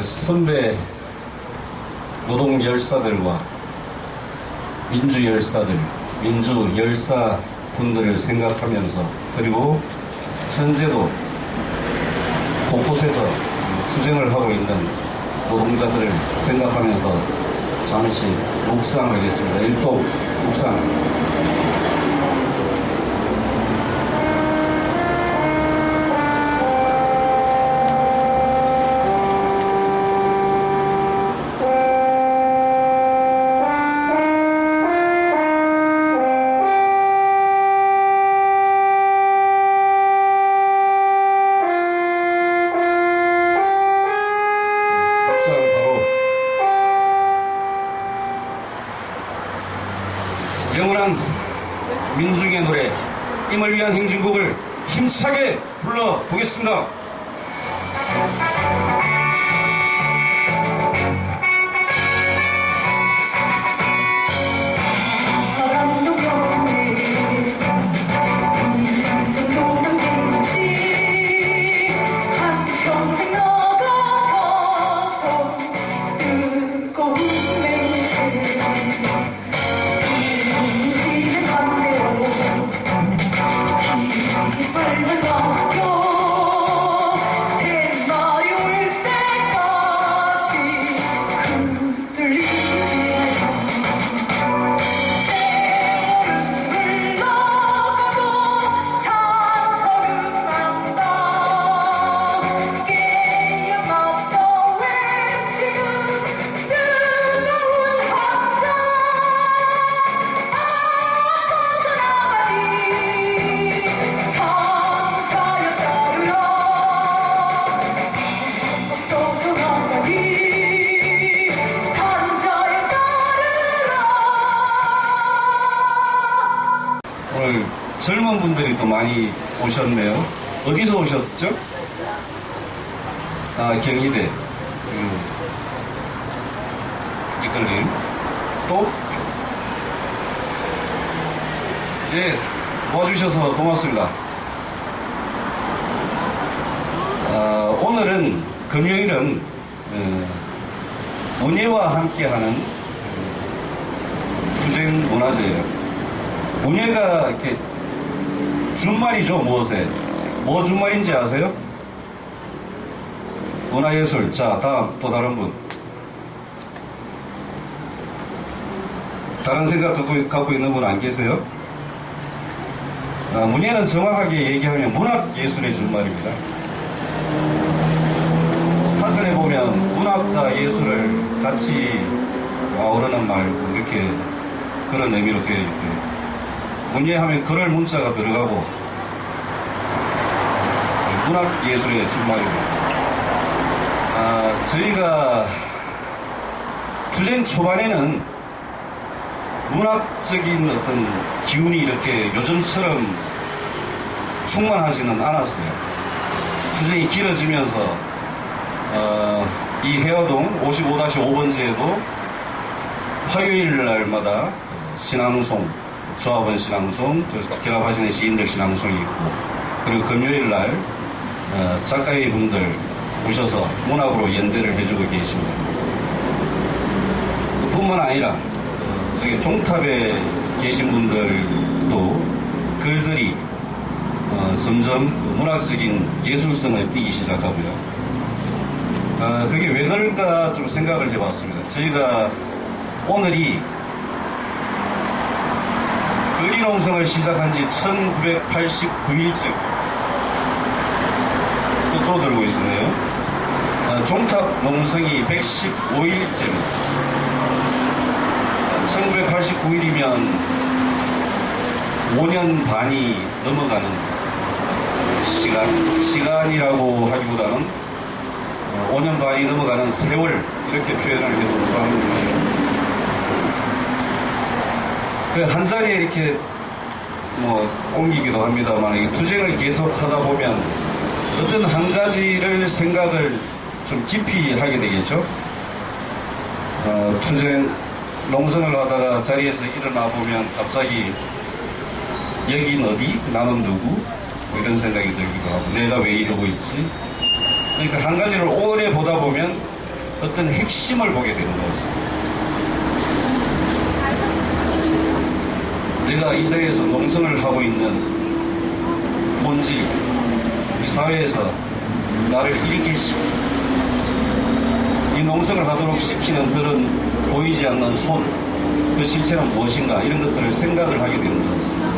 선배 노동 열사들과 민주 열사들, 민주 열사 분들을 생각하면서, 그리고 현재도 곳곳에서 투쟁을 하고 있는 노동자들을 생각하면서 잠시 묵상하겠습니다. 일동 묵상. 영원한 민중의 노래 임을 위한 행진곡을 힘차게 불러보겠습니다. 오늘 젊은 분들이 또 많이 오셨네요. 어디서 오셨죠? 경희대 이끌림. 또 와주셔서 고맙습니다. 오늘은 금요일은 문예와 함께하는 투쟁 문화제예요. 문예가 이렇게 준말이죠. 무엇에? 뭐 준말인지 아세요? 문화예술. 자, 다음 또 다른 분. 다른 생각 갖고 있는 분 안 계세요? 문예는 정확하게 얘기하면 문학예술의 준말입니다. 사전에 보면 문학과 예술을 같이 아우르는 말, 이렇게 그런 의미로 되어 있고요. 문예하면 그럴 문자가 들어가고 문학예술의 준말입니다. 저희가 투쟁 초반에는 문학적인 어떤 기운이 이렇게 요즘처럼 충만하지는 않았어요. 투쟁이 길어지면서 이 해화동 55-5번지에도 화요일 날마다 신앙송, 조합원 신앙송, 결합하시는 시인들 신앙송이 있고, 그리고 금요일 날 작가의 분들 오셔서 문학으로 연대를 해주고 계십니다. 뿐만 아니라 저기 종탑에 계신 분들도 글들이 점점 문학적인 예술성을 띠기 시작하고요. 그게 왜 그럴까 좀 생각을 해봤습니다. 저희가 오늘이 의리농성을 시작한 지 1989일째 또 들고 있었네요. 종탑 농성이 115일째입니다. 1989일이면 5년 반이 넘어가는 시간이라고 하기보다는 5년 반이 넘어가는 세월, 이렇게 표현을 해도 무방합니다. 한 자리에 이렇게 옮기기도 합니다만, 투쟁을 계속 하다 보면 어떤 한 가지를 생각을 좀 깊이 하게 되겠죠. 투쟁 농성을 하다가 자리에서 일어나 보면 갑자기 여긴 어디? 나는 누구? 이런 생각이 들기도 하고, 내가 왜 이러고 있지? 그러니까 한 가지를 오래 보다 보면 어떤 핵심을 보게 되는 거였습니다. 내가 이 자리에서 농성을 하고 있는 본질, 이 사회에서 나를 이렇게 이 농성을 하도록 시키는 그런 보이지 않는 손, 그 실체는 무엇인가, 이런 것들을 생각을 하게 되는 거였습니다.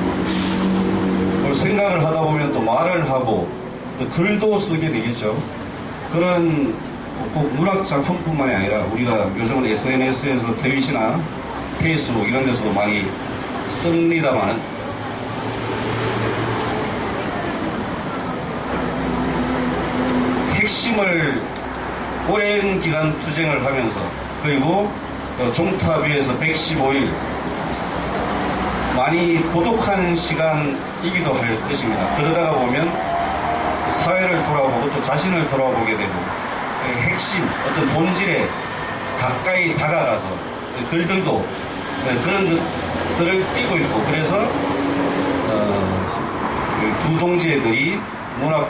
그걸 생각을 하다 보면 또 말을 하고 또 글도 쓰게 되겠죠. 그런 꼭 문학 작품뿐만이 아니라 우리가 요즘은 SNS에서 트윗이나 페이스북 이런 데서도 많이 씁니다만 핵심을 오랜 기간 투쟁을 하면서 그리고 종탑 위에서 115일 많이 고독한 시간이기도 할 것입니다. 그러다가 보면 사회를 돌아보고 또 자신을 돌아보게 되고 핵심, 어떤 본질에 가까이 다가가서 글들도 그런 것들을 띄고 있고 그래서 두 동지의 글이 문학적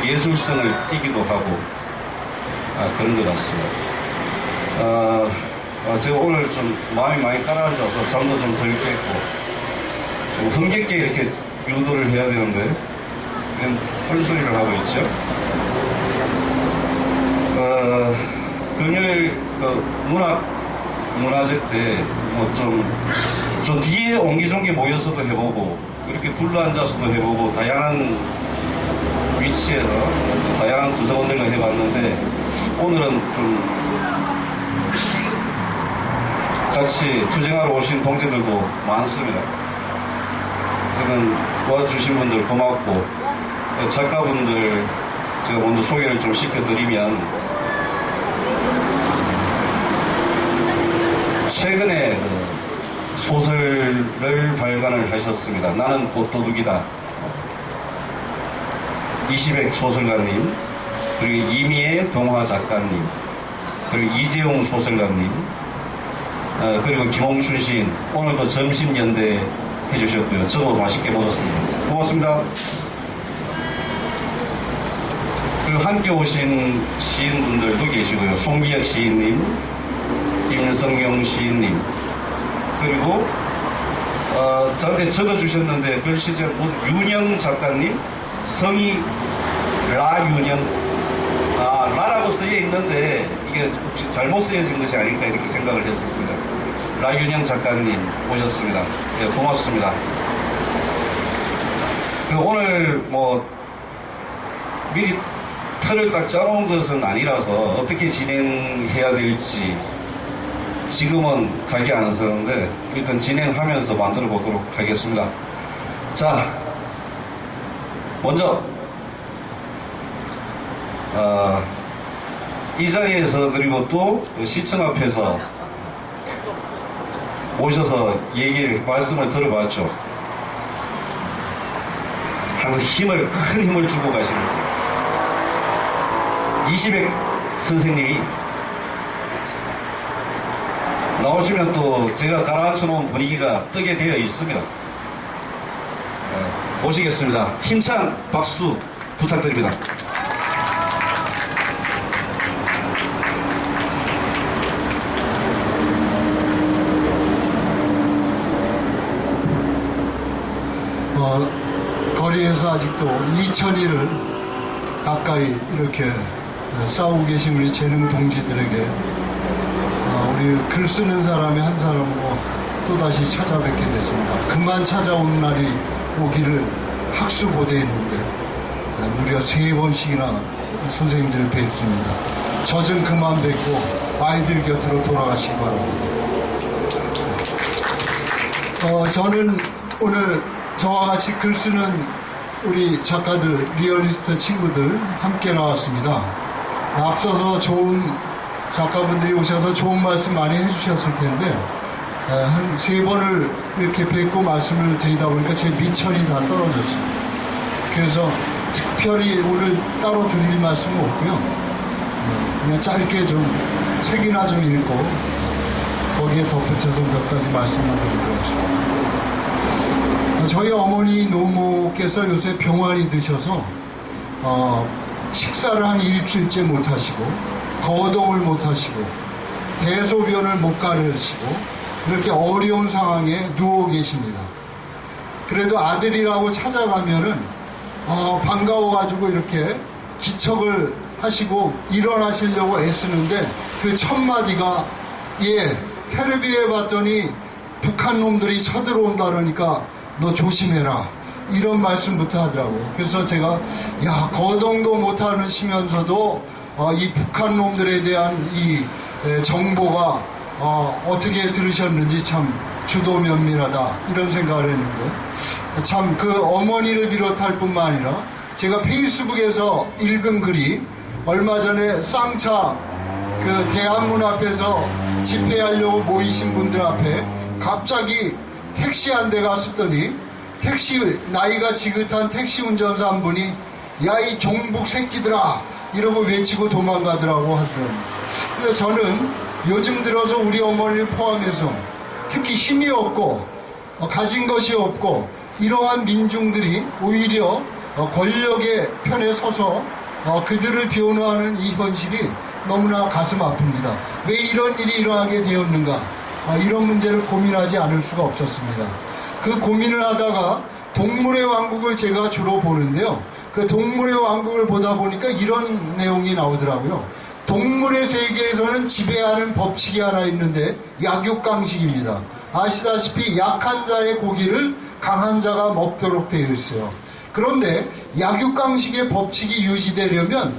예술성을 띠기도 하고 그런 것 같습니다. 제가 오늘 좀 마음이 많이 가라앉아서 잠도 좀 덜 깼고 좀 흥겹게 이렇게 유도를 해야 되는데 그냥 헐소리를 하고 있죠. 금요일 문화제 때 뭐 좀 뒤에 옹기종기 모여서도 해보고 이렇게 둘러앉아서도 해보고 다양한 위치에서 다양한 구성원들과 해봤는데 오늘은 좀 같이 투쟁하러 오신 동지들도 많습니다. 저는 도와주신 분들 고맙고 작가분들 제가 먼저 소개를 좀 시켜드리면 최근에 소설을 발간을 하셨습니다. 나는 꽃도둑이다. 이시백 소설가님, 그리고 이미애 동화 작가님, 그리고 이재용 소설가님, 그리고 김홍춘 시인, 오늘도 점심 연대 해주셨고요. 저도 맛있게 먹었습니다. 고맙습니다. 그리고 함께 오신 시인분들도 계시고요. 송기혁 시인님, 김성용 시인님, 그리고 저한테 적어주셨는데 글씨제 윤영 작가님, 성이 라윤영, 라라고 쓰여 있는데 이게 혹시 잘못 쓰여진 것이 아닐까 이렇게 생각을 했었습니다. 라윤영 작가님 오셨습니다. 네, 고맙습니다. 오늘 뭐 미리 틀을 딱 짜놓은 것은 아니라서 어떻게 진행해야 될지 지금은 각이 안 서는데 일단 진행하면서 만들어 보도록 하겠습니다. 자, 먼저 이 자리에서 그리고 또 시청 앞에서 오셔서 말씀을 들어봤죠. 항상 큰 힘을 주고 가시는 이시백 선생님이 나오시면 또 제가 가라앉혀 놓은 분위기가 뜨게 되어 있습니다. 모시겠습니다. 힘찬 박수 부탁드립니다. 거리에서 아직도 2000일을 가까이 이렇게 싸우고 계신 우리 재능 동지들에게 우리 글 쓰는 사람이 한 사람으로 또다시 찾아뵙게 됐습니다. 금방 찾아온 날이 오기를 학수고대했는데 우리가 3번씩이나 선생님들을 뵙습니다. 젖은 그만 뵙고 아이들 곁으로 돌아가시기 바랍니다. 저는 오늘 저와 같이 글 쓰는 우리 작가들, 리얼리스트 친구들 함께 나왔습니다. 앞서서 좋은 작가분들이 오셔서 좋은 말씀 많이 해주셨을 텐데 한 3번을 이렇게 뵙고 말씀을 드리다 보니까 제 미천이 다 떨어졌습니다. 그래서 특별히 오늘 따로 드릴 말씀은 없고요. 그냥 짧게 좀 책이나 좀 읽고 거기에 덧붙여서 몇 가지 말씀만 드리도록 하겠습니다. 저희 어머니 노모께서 요새 병환이 드셔서 식사를 한 일주일째 못하시고 거동을 못하시고 대소변을 못 가르시고 이렇게 어려운 상황에 누워 계십니다. 그래도 아들이라고 찾아가면은 반가워가지고 이렇게 기척을 하시고 일어나시려고 애쓰는데 그 첫 마디가 텔레비에 봤더니 북한 놈들이 쳐들어온다 그러니까 너 조심해라, 이런 말씀부터 하더라고요. 그래서 제가 거동도 못하시면서도 이 북한 놈들에 대한 이 정보가 어떻게 들으셨는지 참 주도 면밀하다, 이런 생각을 했는데, 참 그 어머니를 비롯할 뿐만 아니라 제가 페이스북에서 읽은 글이, 얼마 전에 쌍차 그 대한문 앞에서 집회하려고 모이신 분들 앞에 갑자기 택시 한 대가 썼더니 나이가 지긋한 택시 운전사 한 분이 야 이 종북 새끼들아 이러고 외치고 도망가더라고 하더라고요. 그래서 저는 요즘 들어서 우리 어머니를 포함해서 특히 힘이 없고 가진 것이 없고 이러한 민중들이 오히려 권력의 편에 서서 그들을 변호하는 이 현실이 너무나 가슴 아픕니다. 왜 이런 일이 일어나게 되었는가, 이런 문제를 고민하지 않을 수가 없었습니다. 그 고민을 하다가 동물의 왕국을 제가 주로 보는데요, 그 동물의 왕국을 보다 보니까 이런 내용이 나오더라고요. 동물의 세계에서는 지배하는 법칙이 하나 있는데 약육강식입니다. 아시다시피 약한 자의 고기를 강한 자가 먹도록 되어 있어요. 그런데 약육강식의 법칙이 유지되려면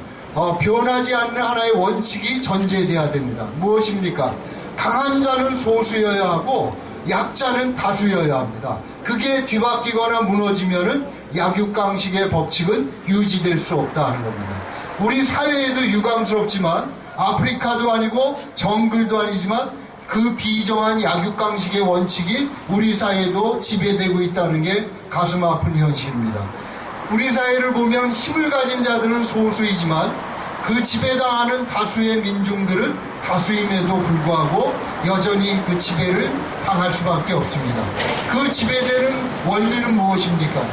변하지 않는 하나의 원칙이 전제돼야 됩니다. 무엇입니까? 강한 자는 소수여야 하고 약자는 다수여야 합니다. 그게 뒤바뀌거나 무너지면은 약육강식의 법칙은 유지될 수 없다 하는 겁니다. 우리 사회에도 유감스럽지만 아프리카도 아니고 정글도 아니지만 그 비정한 약육강식의 원칙이 우리 사회에도 지배되고 있다는 게 가슴 아픈 현실입니다. 우리 사회를 보면 힘을 가진 자들은 소수이지만 그 지배당하는 다수의 민중들은 다수임에도 불구하고 여전히 그 지배를 당할 수밖에 없습니다. 그 지배되는 원리는 무엇입니까?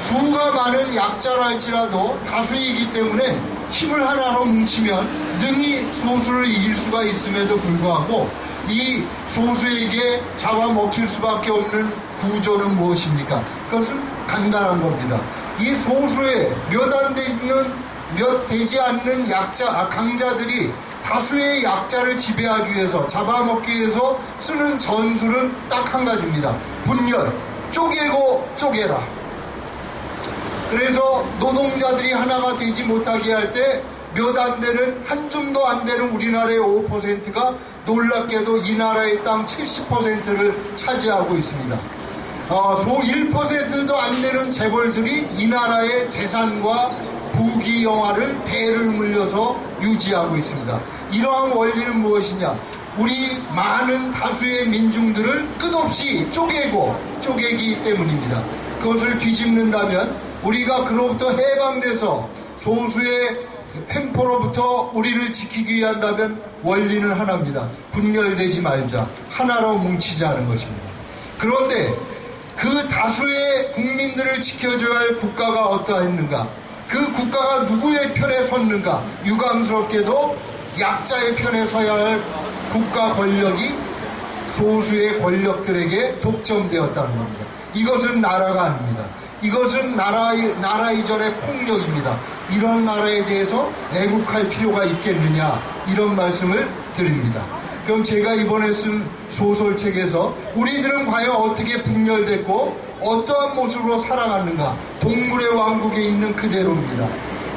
수가 많은 약자라 할지라도 다수이기 때문에 힘을 하나로 뭉치면 능히 소수를 이길 수가 있음에도 불구하고 이 소수에게 잡아먹힐 수밖에 없는 구조는 무엇입니까? 그것은 간단한 겁니다. 이 소수의 몇 되지 않는 강자들이 다수의 약자를 지배하기 위해서, 잡아먹기 위해서 쓰는 전술은 딱 한 가지입니다. 분열, 쪼개고 쪼개라. 그래서 노동자들이 하나가 되지 못하게 할 때 몇 안 되는, 한 줌도 안 되는 우리나라의 5%가 놀랍게도 이 나라의 땅 70%를 차지하고 있습니다. 1%도 안 되는 재벌들이 이 나라의 재산과 부귀 영화를 대를 물려서 유지하고 있습니다. 이러한 원리는 무엇이냐? 우리 많은 다수의 민중들을 끝없이 쪼개기 때문입니다. 그것을 뒤집는다면 우리가 그로부터 해방돼서 소수의 템포로부터 우리를 지키기 위한다면 원리는 하나입니다. 분열되지 말자, 하나로 뭉치자 하는 것입니다. 그런데 그 다수의 국민들을 지켜줘야 할 국가가 어떠했는가? 그 국가가 누구의 편에 섰는가? 유감스럽게도 약자의 편에 서야 할 국가 권력이 소수의 권력들에게 독점되었다는 겁니다. 이것은 나라가 아닙니다. 이것은 나라 이전의 폭력입니다. 이런 나라에 대해서 애국할 필요가 있겠느냐, 이런 말씀을 드립니다. 그럼 제가 이번에 쓴 소설책에서 우리들은 과연 어떻게 분열됐고 어떠한 모습으로 살아갔는가, 동물의 왕국에 있는 그대로입니다.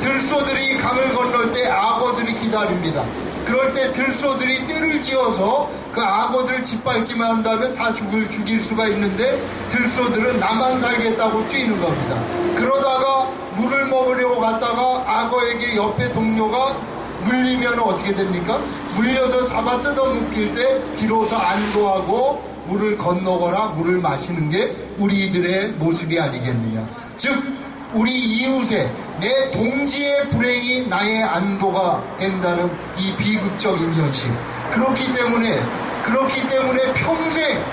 들소들이 강을 건널 때 악어들이 기다립니다. 그럴 때 들소들이 떼를 지어서 그 악어들 짓밟기만 한다면 다 죽일 수가 있는데 들소들은 나만 살겠다고 뛰는 겁니다. 그러다가 물을 먹으려고 갔다가 악어에게 옆에 동료가 물리면 어떻게 됩니까? 물려서 잡아 뜯어먹힐 때 비로소 안도하고 물을 건너거나 물을 마시는 게 우리들의 모습이 아니겠느냐. 즉 우리 이웃의, 내 동지의 불행이 나의 안도가 된다는 이 비극적인 현실. 그렇기 때문에 평생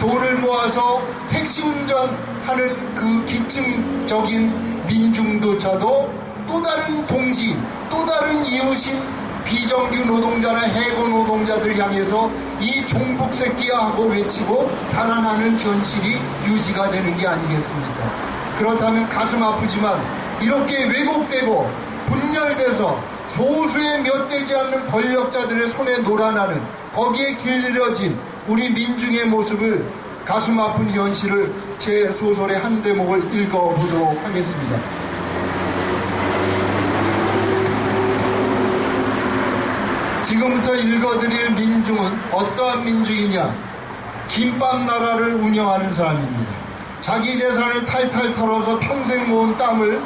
돈을 모아서 택시 운전하는 그 기층적인 민중조차도 또 다른 동지, 또 다른 이웃인 비정규 노동자나 해고 노동자들 향해서 이 종북 새끼야 하고 외치고 달아나는 현실이 유지가 되는 게 아니겠습니까? 그렇다면 가슴 아프지만 이렇게 왜곡되고 분열돼서 소수의 몇 되지 않는 권력자들의 손에 놀아나는 거기에 길들여진 우리 민중의 모습을, 가슴 아픈 현실을 제 소설의 한 대목을 읽어보도록 하겠습니다. 지금부터 읽어드릴 민중은 어떠한 민중이냐? 김밥나라를 운영하는 사람입니다. 자기 재산을 탈탈 털어서 평생 모은 땀을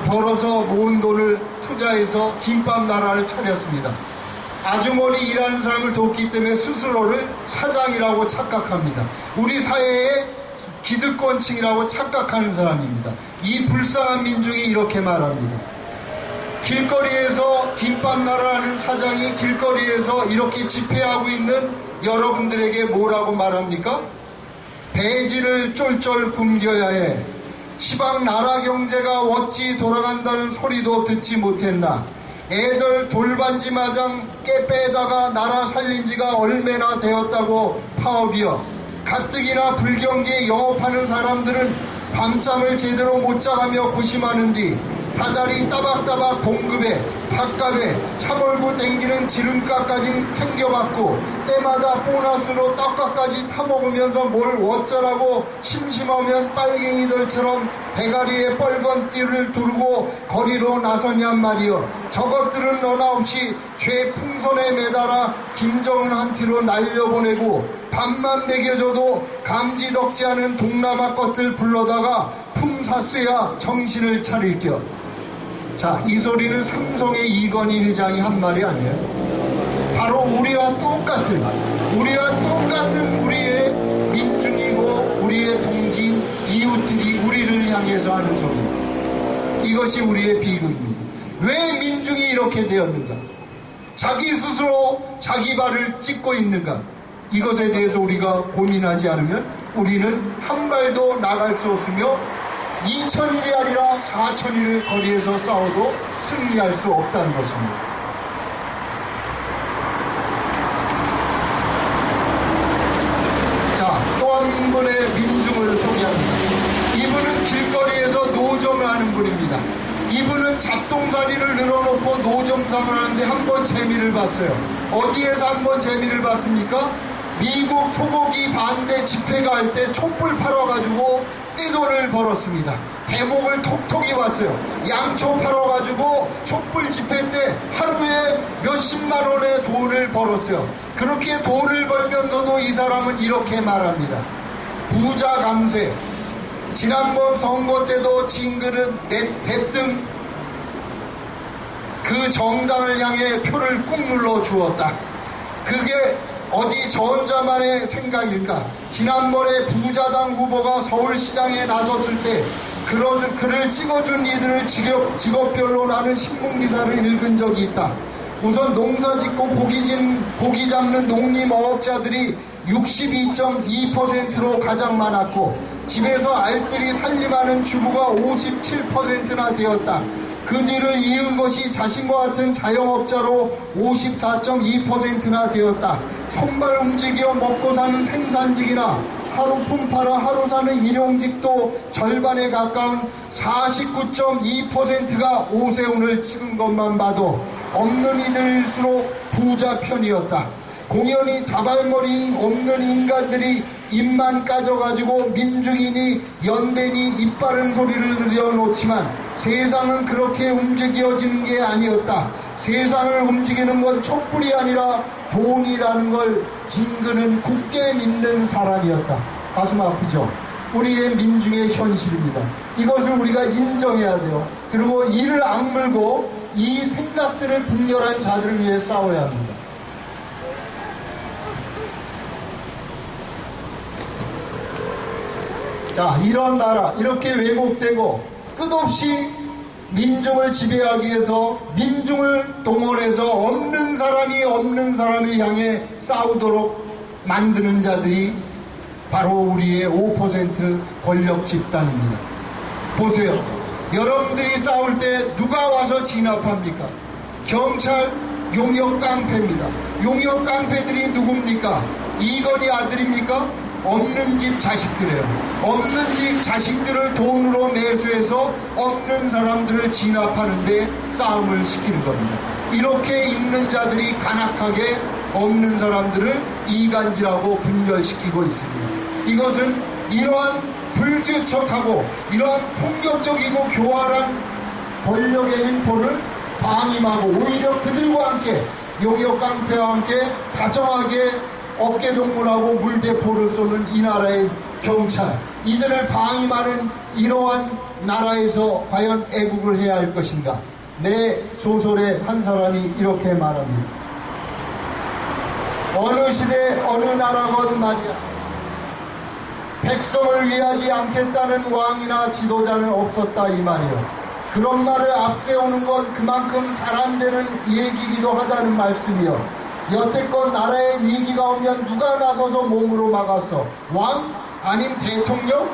벌어서 모은 돈을 투자해서 김밥나라를 차렸습니다. 아주 멀리 일하는 사람을 돕기 때문에 스스로를 사장이라고 착각합니다. 우리 사회의 기득권층이라고 착각하는 사람입니다. 이 불쌍한 민중이 이렇게 말합니다. 길거리에서 김밥나라라는 사장이 길거리에서 이렇게 집회하고 있는 여러분들에게 뭐라고 말합니까? 배지를 쫄쫄 굶겨야 해. 시방 나라 경제가 어찌 돌아간다는 소리도 듣지 못했나. 애들 돌반지 마장 깨빼다가 나라 살린 지가 얼마나 되었다고 파업이여. 가뜩이나 불경기에 영업하는 사람들은 밤잠을 제대로 못 자가며 고심하는 뒤 다달이 따박따박 봉급에 밥값에 차 몰고 댕기는 지름값까지 챙겨받고 때마다 보너스로 떡값까지 타먹으면서 뭘 어쩌라고 심심하면 빨갱이들처럼 대가리에 빨간 띠를 두르고 거리로 나서냔 말이여. 저것들은 너나 없이 죄 풍선에 매달아 김정은한테로 날려보내고 밥만 먹여줘도 감지덕지 않은 동남아 것들 불러다가 품사수야 정신을 차릴겨. 자, 이 소리는 삼성의 이건희 회장이 한 말이 아니에요. 바로 우리와 똑같은 우리의 민중이고 우리의 동지인 이웃들이 우리를 향해서 하는 소리입니다. 이것이 우리의 비극입니다. 왜 민중이 이렇게 되었는가? 자기 스스로 자기 발을 찍고 있는가? 이것에 대해서 우리가 고민하지 않으면 우리는 한 발도 나갈 수 없으며 2000일이 아니라 4000일 거리에서 싸워도 승리할 수 없다는 것입니다. 자, 또 한 분의 민중을 소개합니다. 이분은 길거리에서 노점을 하는 분입니다. 이분은 잡동사리를 늘어놓고 노점상을 하는데 한번 재미를 봤어요. 어디에서 한번 재미를 봤습니까? 미국 소고기 반대 집회가 할 때 촛불 팔아가지고 떼돈을 벌었습니다. 대목을 톡톡히 봤어요. 양초 팔아가지고 촛불 집회 때 하루에 몇십만 원의 돈을 벌었어요. 그렇게 돈을 벌면서도 이 사람은 이렇게 말합니다. 부자 감세. 지난번 선거 때도 징그릇 대뜸 그 정당을 향해 표를 꾹 눌러 주었다. 그게 어디 저 혼자만의 생각일까? 지난번에 부자당 후보가 서울시장에 나섰을 때 그를 찍어준 이들을 직업별로 나는 신문기사를 읽은 적이 있다. 우선 농사 짓고 고기 잡는 농림어업자들이 62.2%로 가장 많았고 집에서 알뜰히 살림하는 주부가 57%나 되었다. 그 뒤를 이은 것이 자신과 같은 자영업자로 54.2%나 되었다. 손발 움직여 먹고 사는 생산직이나 하루 품팔아 하루 사는 일용직도 절반에 가까운 49.2%가 오세훈을 찍은 것만 봐도 없는 이들일수록 부자 편이었다. 공연히 자발머리 없는 인간들이 입만 까져가지고 민중이니 연대니 입바른 소리를 늘려놓지만 세상은 그렇게 움직여지는 게 아니었다. 세상을 움직이는 건 촛불이 아니라 돈이라는 걸 징그는 굳게 믿는 사람이었다. 가슴 아프죠? 우리의 민중의 현실입니다. 이것을 우리가 인정해야 돼요. 그리고 이를 악물고 이 생각들을 분열한 자들을 위해 싸워야 합니다. 자, 이런 나라, 이렇게 왜곡되고 끝없이 민중을 지배하기 위해서 민중을 동원해서 없는 사람을 향해 싸우도록 만드는 자들이 바로 우리의 5% 권력 집단입니다. 보세요. 여러분들이 싸울 때 누가 와서 진압합니까? 경찰, 용역 깡패입니다. 용역 깡패들이 누굽니까? 이건희 아들입니까? 없는 집 자식들이에요. 없는 집 자식들을 돈으로 매수해서 없는 사람들을 진압하는데 싸움을 시키는 겁니다. 이렇게 있는 자들이 간악하게 없는 사람들을 이간질하고 분열시키고 있습니다. 이것은 이러한 불규칙하고 이러한 폭력적이고 교활한 권력의 행포를 방임하고 오히려 그들과 함께 용역 깡패와 함께 다정하게 어깨동무하고 물대포를 쏘는 이 나라의 경찰, 이들을 방임하는 이러한 나라에서 과연 애국을 해야 할 것인가? 내 소설의 한 사람이 이렇게 말합니다. 어느 시대 어느 나라건 말이야, 백성을 위하지 않겠다는 왕이나 지도자는 없었다 이 말이요. 그런 말을 앞세우는 건 그만큼 잘 안 되는 얘기이기도 하다는 말씀이요. 여태껏 나라에 위기가 오면 누가 나서서 몸으로 막았어? 왕? 아님 대통령?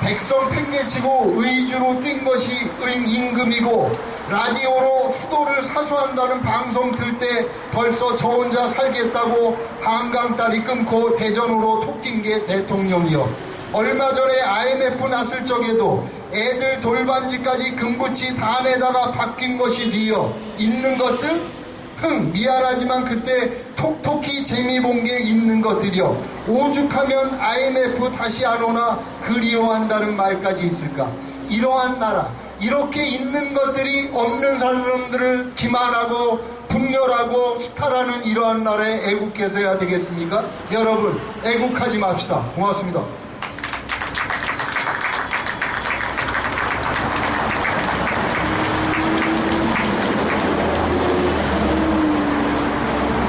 백성 팽개치고 의주로 뛴 것이 임금이고 라디오로 수도를 사수한다는 방송 틀 때 벌써 저 혼자 살겠다고 한강다리 끊고 대전으로 톡 뛴 게 대통령이요. 얼마 전에 IMF 났을 적에도 애들 돌반지까지 금붙이 다 내다가 바뀐 것이 니어. 있는 것들? 미안하지만 그때 톡톡히 재미 본 게 있는 것들이요. 오죽하면 IMF 다시 안 오나 그리워한다는 말까지 있을까. 이러한 나라, 이렇게 있는 것들이 없는 사람들을 기만하고 분열하고 수탈하는 이러한 나라에 애국해서야 되겠습니까? 여러분, 애국하지 맙시다. 고맙습니다.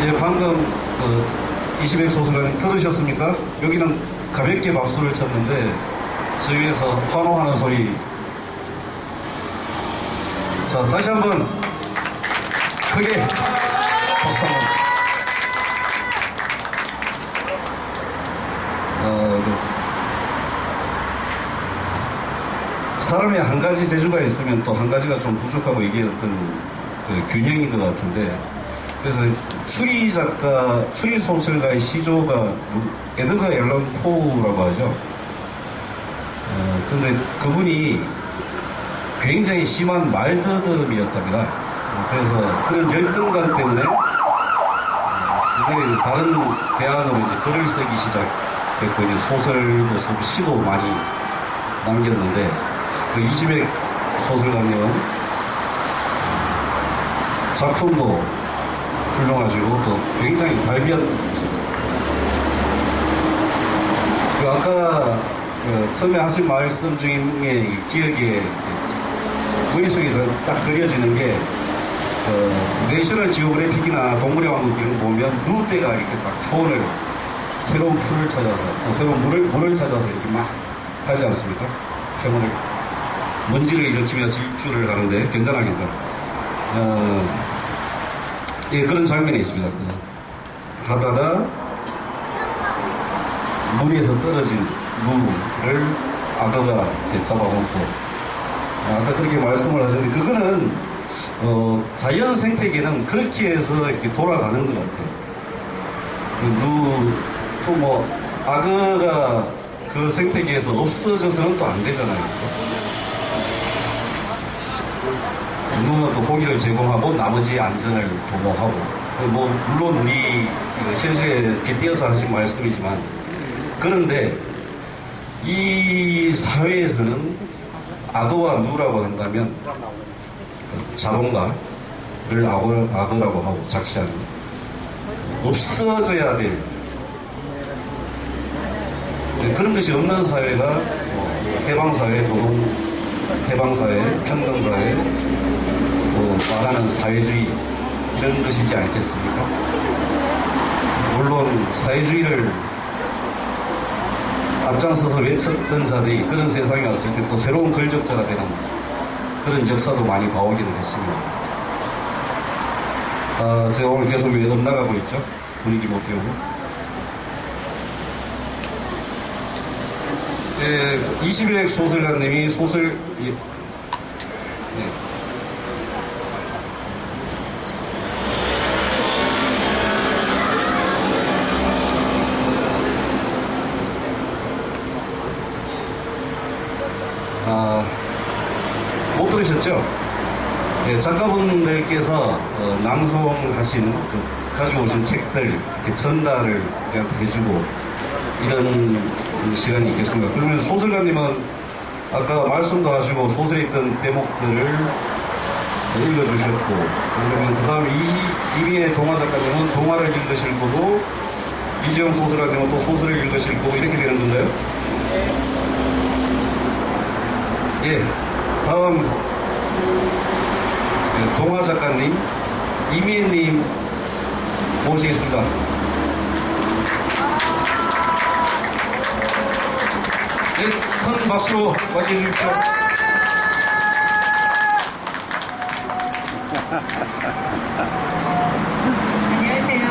예, 방금 20회 소설가님 들으셨습니까? 여기는 가볍게 박수를 쳤는데 저 위에서 환호하는 소리. 자, 다시 한번 크게 박수 한번. 사람이 한 가지 재주가 있으면 또 한 가지가 좀 부족하고 이게 어떤 균형인 것 같은데, 그래서 추리 소설가의 시조가 에드거 앨런 포라고 하죠. 근데 그분이 굉장히 심한 말더듬이었답니다. 그래서 그런 열등감 때문에 그게 다른 대안으로 이제 글을 쓰기 시작했고 이제 소설도 쓰고 시도 많이 남겼는데, 그 이지백 소설가님은 작품도 훌륭하시고 또 굉장히 그 아까 처음에 하신 말씀 중에 기억에 머릿속에서 딱 그려지는 게 내셔널 지오그래픽이나 동물의 왕국 이런 거 보면 누때가 이렇게 딱 초원을 새로운 풀을 찾아서 새로운 물을 찾아서 이렇게 막 가지 않습니까? 표본을 먼지를 일으키며 질주를 하는데 괜찮하겠다. 예, 그런 장면이 있습니다. 하다가 물에서 떨어진 무를 악어가 잡아먹고, 아까 그렇게 말씀을 하셨는데 그거는 자연 생태계는 그렇게 해서 이렇게 돌아가는 것 같아요. 또 뭐 악어가 그 생태계에서 없어져서는 또 안 되잖아요. 누구는 또 고기를 제공하고 나머지 안전을 도모하고, 뭐 물론 우리 현실에 이렇게 띄어서 하신 말씀이지만, 그런데 이 사회에서는 악어와 누라고 한다면 자본가를 악어라고 하고 작시하는 없어져야 될 그런 것이 없는 사회가 해방사회, 해방사회, 평등사회, 말하는 사회주의 이런 것이지 않겠습니까? 물론 사회주의를 앞장서서 외쳤던 자들이 그런 세상에 왔을 때 또 새로운 걸적자가 되는 그런 역사도 많이 봐오기는 했습니다. 제가 오늘 계속 왜 엇나가고 있죠? 분위기 못 띄우고. 20회 소설가님이 있죠. 예, 작가분들께서 낭송하신 가지고 오신 책들 이렇게 전달을 해주고 이런 시간이 있겠습니다. 그러면 소설가님은 아까 말씀도 하시고 소설에 있던 대목들을 읽어주셨고, 그러면 그 다음에 이미의 동화 작가님은 동화를 읽으실 거고, 이지영 소설가님은 또 소설을 읽으실 거고, 이렇게 되는 건가요? 예, 다음 동화 작가님 이미애님 모시겠습니다. 네, 큰 박수로 맞이해 주십시오. 안녕하세요.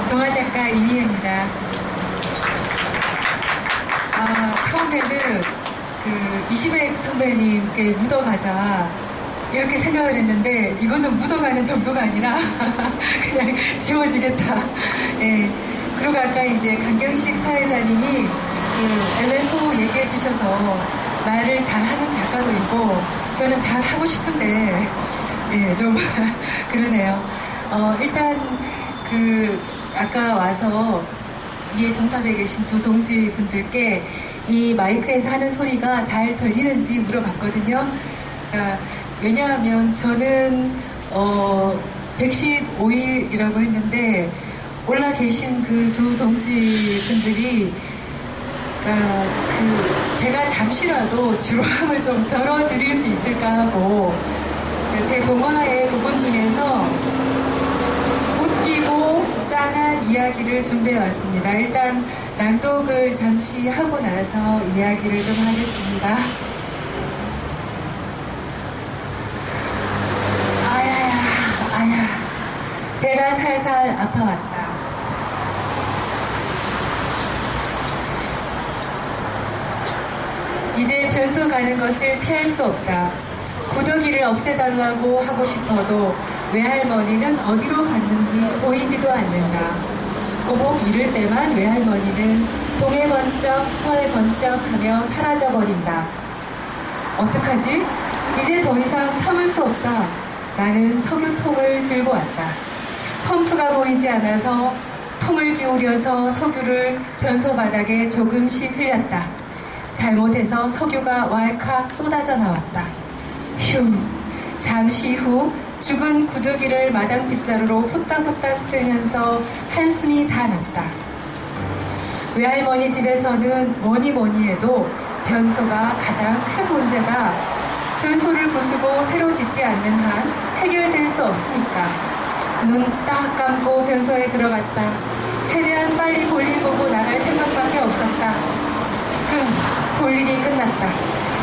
동화작가 이미애입니다. 처음에는 이시백 선배님께 묻어가자 이렇게 생각을 했는데 이거는 묻어가는 정도가 아니라 그냥 지워지겠다. 예. 그리고 아까 이제 강경식 사회자님이 엘렌 호 얘기해 주셔서 말을 잘하는 작가도 있고 저는 잘하고 싶은데 예, 좀 그러네요. 일단 아까 와서 위에 정탑에 계신 두 동지 분들께 이 마이크에서 하는 소리가 잘 들리는지 물어봤거든요. 왜냐하면 저는 115일이라고 했는데 올라 계신 그 두 동지 분들이 제가 잠시라도 지루함을 좀 덜어드릴 수 있을까 하고 제 동화의 부분 중에서 웃기고 짠한 이야기를 준비해 왔습니다. 일단 낭독을 잠시 하고 나서 이야기를 좀 하겠습니다. 아야 배가 살살 아파왔다. 이제 변소 가는 것을 피할 수 없다. 구더기를 없애달라고 하고 싶어도 외할머니는 어디로 갔는지 보이지도 않는다. 꼬복 이럴 때만 외할머니는 동해 번쩍 서해 번쩍 하며 사라져버린다. 어떡하지? 이제 더 이상 참을 수 없다. 나는 석유통을 들고 왔다. 펌프가 보이지 않아서 통을 기울여서 석유를 변소 바닥에 조금씩 흘렸다. 잘못해서 석유가 왈칵 쏟아져 나왔다. 휴, 잠시 후 죽은 구더기를 마당 빗자루로 후딱후딱 쓸면서 한숨이 다 났다. 외할머니 집에서는 뭐니 해도 변소가 가장 큰 문제다. 변소를 부수고 새로 짓지 않는 한 해결될 수 없으니까. 눈 딱 감고 변소에 들어갔다. 최대한 빨리 볼일 보고 나갈 생각밖에 없었다. 볼 일이 끝났다.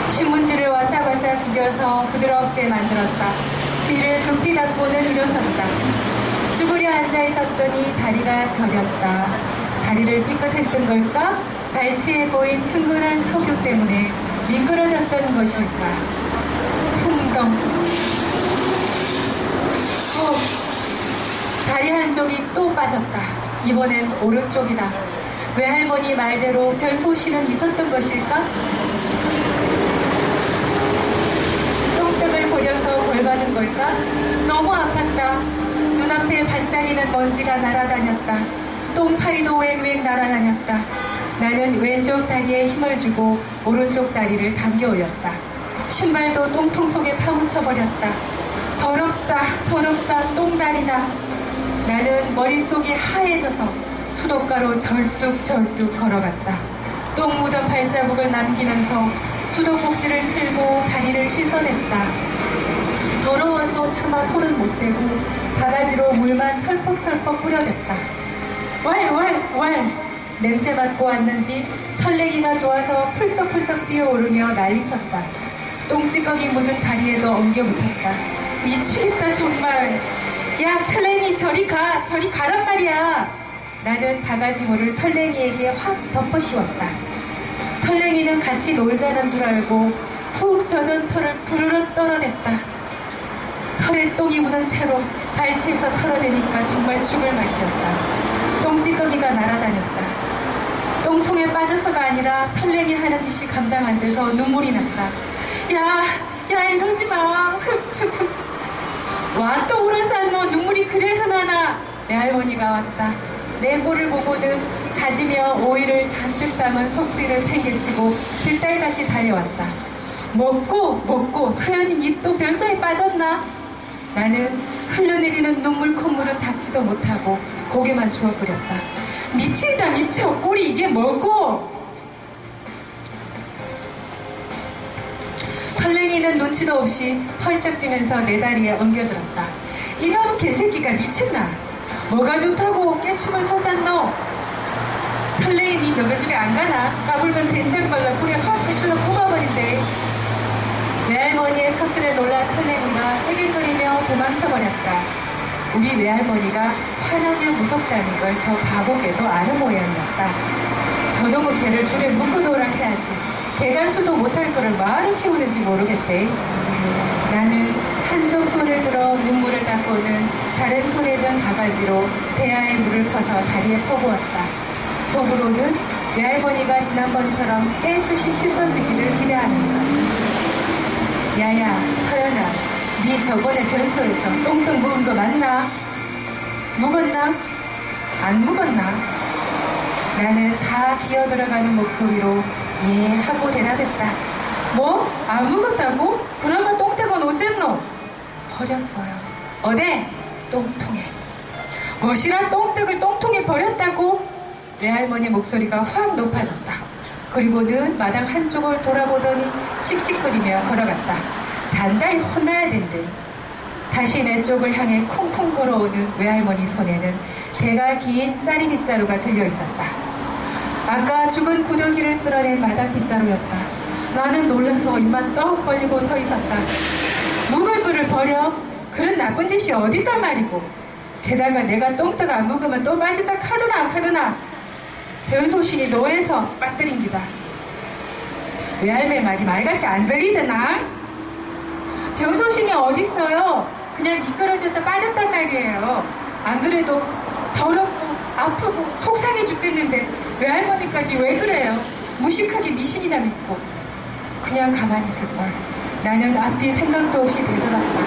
신문지를 와사와사 구겨서 부드럽게 만들었다. 뒤를 급히 닫고는 일어섰다. 쭈그려 앉아 있었더니 다리가 저렸다. 다리를 삐끗했던 걸까? 발치에 보인 흥분한 석유 때문에 미끄러졌던 것일까? 풍덩. 다리 한쪽이 또 빠졌다. 이번엔 오른쪽이다. 외할머니 말대로 변소실은 있었던 것일까? 똥떡을 버려서 벌받은 걸까? 너무 아팠다. 눈앞에 반짝이는 먼지가 날아다녔다. 똥파리도 웽웽 날아다녔다. 나는 왼쪽 다리에 힘을 주고 오른쪽 다리를 당겨 올렸다. 신발도 똥통 속에 파묻혀버렸다. 더럽다 똥다리다. 나는 머릿속이 하얘져서 수도가로 절뚝절뚝 걸어갔다. 똥 묻은 발자국을 남기면서 수도꼭지를 틀고 다리를 씻어냈다. 더러워서 차마 손은 못 대고 바가지로 물만 철퍽철퍽 뿌려댔다. 왈! 냄새 맡고 왔는지 털레기가 좋아서 풀쩍풀쩍 뛰어오르며 난리쳤다. 똥찌꺼기 묻은 다리에도 엉겨붙었다. 미치겠다 정말. 야 털레기 저리 가란 말이야. 나는 바가지물을 털랭이에게 확 덮어씌웠다. 털랭이는 같이 놀자는 줄 알고 푹 젖은 털을 부르르 떨어냈다. 털에 똥이 묻은 채로 발치에서 털어대니까 정말 죽을 맛이었다. 똥찌꺼기가 날아다녔다. 똥통에 빠져서가 아니라 털랭이 하는 짓이 감당 안 돼서 눈물이 났다. 야 야, 이러지 마. 와, 또 울었어. 너 눈물이 그래 흔하나. 내 할머니가 왔다. 내 꼴을 보고는 가지며 오이를 잔뜩 담은 속비를 팽개치고 들딸같이 달려왔다. 먹고 서연이 니 또 변소에 빠졌나? 나는 흘러내리는 눈물 콧물은 닦지도 못하고 고개만 주워버렸다. 미친다 미쳐. 꼴이 이게 뭐고? 설랭이는 눈치도 없이 펄쩍 뛰면서 내 다리에 엉겨들었다. 이놈 개새끼가 미쳤나? 뭐가 좋다고 깨춤을 춰쌌노? 털레인이 너네 집에 안 가나? 까불면 된장 발라 불에 확 끄실러 꼽아버린대. 외할머니의 서술에 놀란 털레인이가 헤길거리며 도망쳐버렸다. 우리 외할머니가 화나며 무섭다는 걸 저 바보개도 아는 모양이었다. 저놈의 개를 줄에 묶어놓으라 해야지. 개간수도 못할 거를 뭐하러 키우는지 모르겠대. 나는 한쪽 손을 들어 눈물을 닦고는 다른 손에 든 바가지로 대야에 물을 퍼서 다리에 퍼부었다. 속으로는 외할머니가 지난번처럼 깨끗이 씻어주기를 기대하면서 야야 서연아, 네 저번에 변소에서 똥똥 묵은 거 맞나? 묵었나? 안 묵었나? 나는 다 기어들어가는 목소리로 예 하고 대답했다. 뭐? 안 묵었다고? 그러면 똥대건 어쨌노? 버렸어요. 어데? 똥통에. 뭐시라 똥떡을 똥통에 버렸다고? 외할머니 목소리가 확 높아졌다. 그리고는 마당 한쪽을 돌아보더니 씩씩거리며 걸어갔다. 단단히 혼나야 된대. 다시 내 쪽을 향해 쿵쿵 걸어오는 외할머니 손에는 대가 긴 쌀이 빗자루가 들려있었다. 아까 죽은 구더기를 쓸어낸 마당 빗자루였다. 나는 놀라서 입만 떡 벌리고 서 있었다. 묵을 거를 버려? 그런 나쁜 짓이 어딨단 말이고. 게다가 내가 똥떡 안 묵으면 또 빠진다 카드나 안 카드나. 변소신이 노에서 빠뜨린 기다. 외할매 말이 말같이 안 들리드나? 변소신이 어딨어요? 그냥 미끄러져서 빠졌단 말이에요. 안 그래도 더럽고 아프고 속상해 죽겠는데 외할머니까지 왜 그래요? 무식하게 미신이나 믿고. 그냥 가만히 있을걸. 나는 앞뒤 생각도 없이 되돌았다.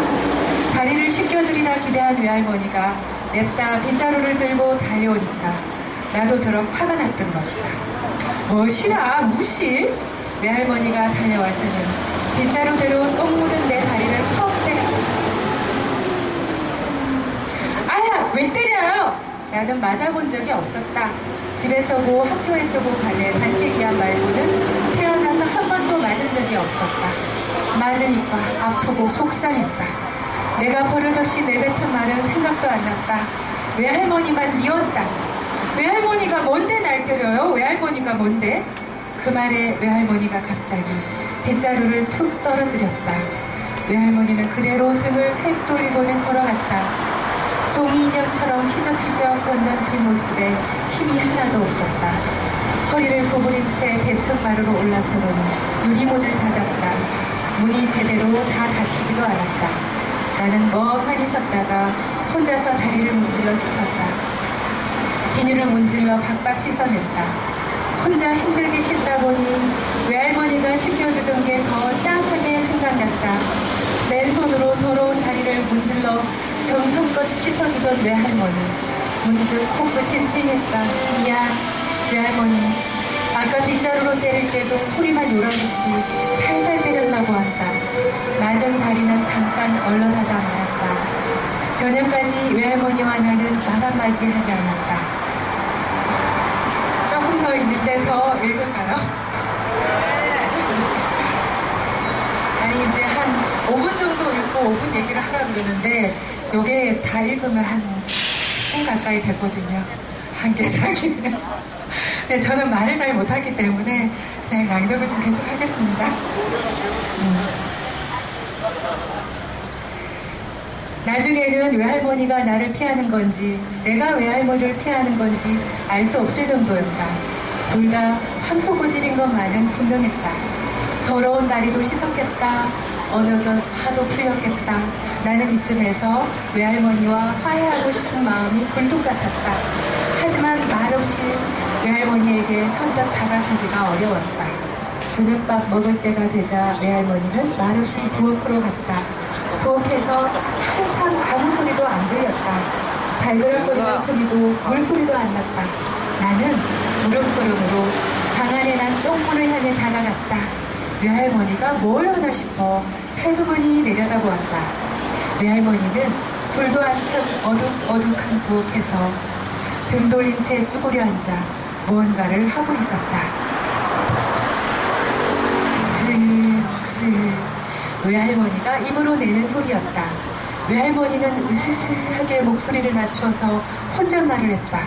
다리를 씻겨주리라 기대한 외할머니가 냅다 빗자루를 들고 달려오니까 나도 더러 화가 났던 것이다. 뭐시라 무시? 외할머니가 달려와서는 빗자루대로 똥 묻은 내 다리를 퍽 때렸다. 아야 왜 때려요? 나는 맞아본 적이 없었다. 집에서고 학교에서고 간에 단체 기한 말고는 태어나서 한 번도 맞은 적이 없었다. 맞으니까 아프고 속상했다. 내가 버릇없이 내뱉은 말은 생각도 안 났다. 외할머니만 미웠다. 외할머니가 뭔데 날 때려요? 외할머니가 뭔데? 그 말에 외할머니가 갑자기 빗자루를 툭 떨어뜨렸다. 외할머니는 그대로 등을 획 돌리고는 걸어갔다. 종이 인형처럼 휘적휘적 걷는 뒷모습에 힘이 하나도 없었다. 허리를 구부린 채 대청마루로 올라서더니 유리문을 닫았다. 문이 제대로 다 닫히지도 않았다. 나는 멍하니 섰다가 혼자서 다리를 문질러 씻었다. 비닐을 문질러 박박 씻어냈다. 혼자 힘들게 씻다 보니 외할머니가 씻겨주던 게 더 짱하게 생각났다. 맨손으로 더러운 다리를 문질러 정성껏 씻어주던 외할머니. 문득 코끝이 찡했다. 미안 외할머니. 아까 빗자루로 때릴 때도 소리만 요란했지 살살 때렸다고 한다. 맞은 다리는 잠깐 얼얼하다 말았다. 저녁까지 외할머니와 나는 마감맞이 하지 않았다. 조금 더 있는데 더 읽을까요? 아니 이제 한 5분 정도 읽고 5분 얘기를 하라고 그러는데 요게 다 읽으면 한 10분 가까이 됐거든요. 한 개장이면. 네, 저는 말을 잘 못하기 때문에 그냥 낭독을 좀 계속 하겠습니다. 나중에는 외할머니가 나를 피하는 건지 내가 외할머니를 피하는 건지 알 수 없을 정도였다. 둘 다 황소고집인 것만은 분명했다. 더러운 다리도 씻었겠다. 어느덧 하도 풀렸겠다. 나는 이쯤에서 외할머니와 화해하고 싶은 마음이 굴뚝 같았다. 하지만 말없이 외할머니에게 선뜻 다가서기가 어려웠다. 저녁밥 먹을 때가 되자 외할머니는 말없이 부엌으로 갔다. 부엌에서 한참 아무 소리도 안 들렸다. 달그락거리는 소리도 물소리도 안 났다. 나는 무릎구름으로 방 안에 난 쪽문을 향해 다가갔다. 외할머니가 뭘 하나 싶어 살그머니 내려다보았다. 외할머니는 불도 안 켠 어둑어둑한 부엌에서 등 돌린 채 쭈그려 앉아 무언가를 하고 있었다. 쓱쓱 외할머니가 입으로 내는 소리였다. 외할머니는 으스스하게 목소리를 낮춰서 혼잣말을 했다.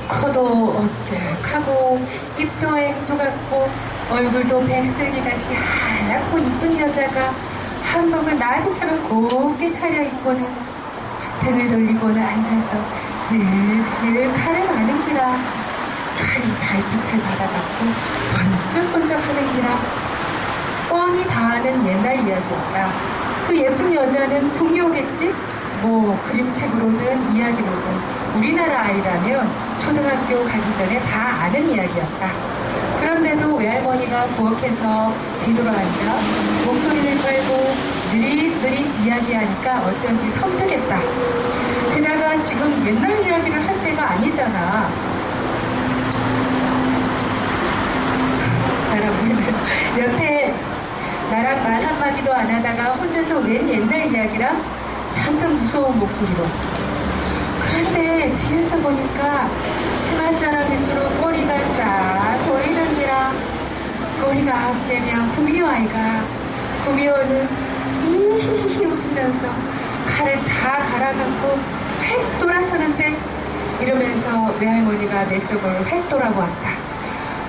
코도 어뜩하고 입도 앵두같고 얼굴도 백설기같이 하얗고 이쁜 여자가 한복을 나비처럼 곱게 차려입고는 등을 돌리고는 앉아서 쓱쓱 칼을 마는 기라. 칼이 달빛을 받아갖고 번쩍번쩍 하는 기라. 뻔히 다 아는 옛날 이야기였다. 그 예쁜 여자는 궁녀겠지? 뭐 그림책으로든 이야기로든 우리나라 아이라면 초등학교 가기 전에 다 아는 이야기였다. 그런데도 외할머니가 부엌에서 뒤돌아 앉아 목소리를 걸고 느릿느릿 이야기하니까 어쩐지 섬뜩했다. 게다가 지금 옛날 이야기를 할 때가 아니잖아. 잘 안 보이네요. 여태 나랑 말 한마디도 안 하다가 혼자서 웬 옛날 이야기랑 잔뜩 무서운 목소리로. 그런데 뒤에서 보니까 치맛자락 밑으로 꼬리가 싹 보이는 기라. 꼬리가 앞개면 구미호 아이가. 구미호는 히히히 웃으면서 칼을 다 갈아갖고 획 돌아서는데 이러면서 외할머니가 내 쪽을 획 돌아보았다.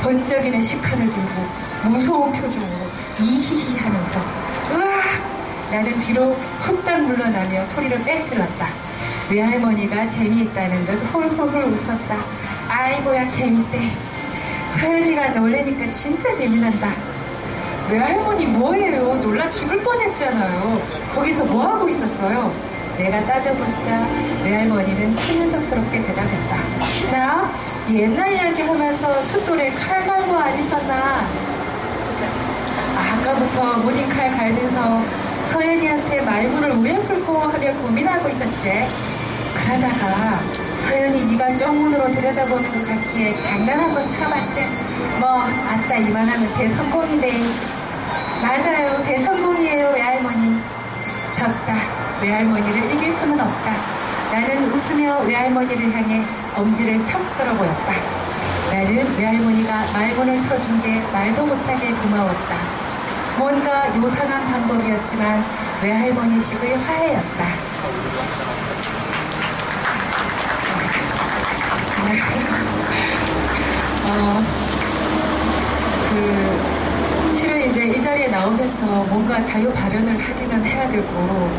번쩍이는 식칼을 들고 무서운 표정으로 이히히 하면서 으악! 나는 뒤로 후딱 물러나며 소리를 빽질렀다. 외할머니가 재미있다는 듯 홀홀홀 웃었다. 아이고야 재밌대. 서연이가 놀래니까 진짜 재미난다. 외할머니 뭐예요? 놀라 죽을 뻔했잖아요. 거기서 뭐하고 있었어요? 내가 따져보자 외할머니는 천연덕스럽게 대답했다. 나 옛날 이야기 하면서 숫돌에 칼 갈고 안 있었나? 아까부터 무딘 칼 갈면서 서연이한테 말문을 왜 풀고 하려 고민하고 있었지. 그러다가 서연이 네가 쪽문으로 들여다보는 것 같기에 장난 한번 쳐봤지. 뭐 아따 이만하면 대성공이네. 맞아요, 대성공이에요 외할머니. 졌다. 외할머니를 이길 수는 없다. 나는 웃으며 외할머니를 향해 엄지를 척 들어보였다. 나는 외할머니가 말문을 터준 게 말도 못하게 고마웠다. 뭔가 요상한 방법이었지만 외할머니식의 화해였다. 실은 이제 이 자리에 나오면서 뭔가 자유 발언을 하기는 해야 되고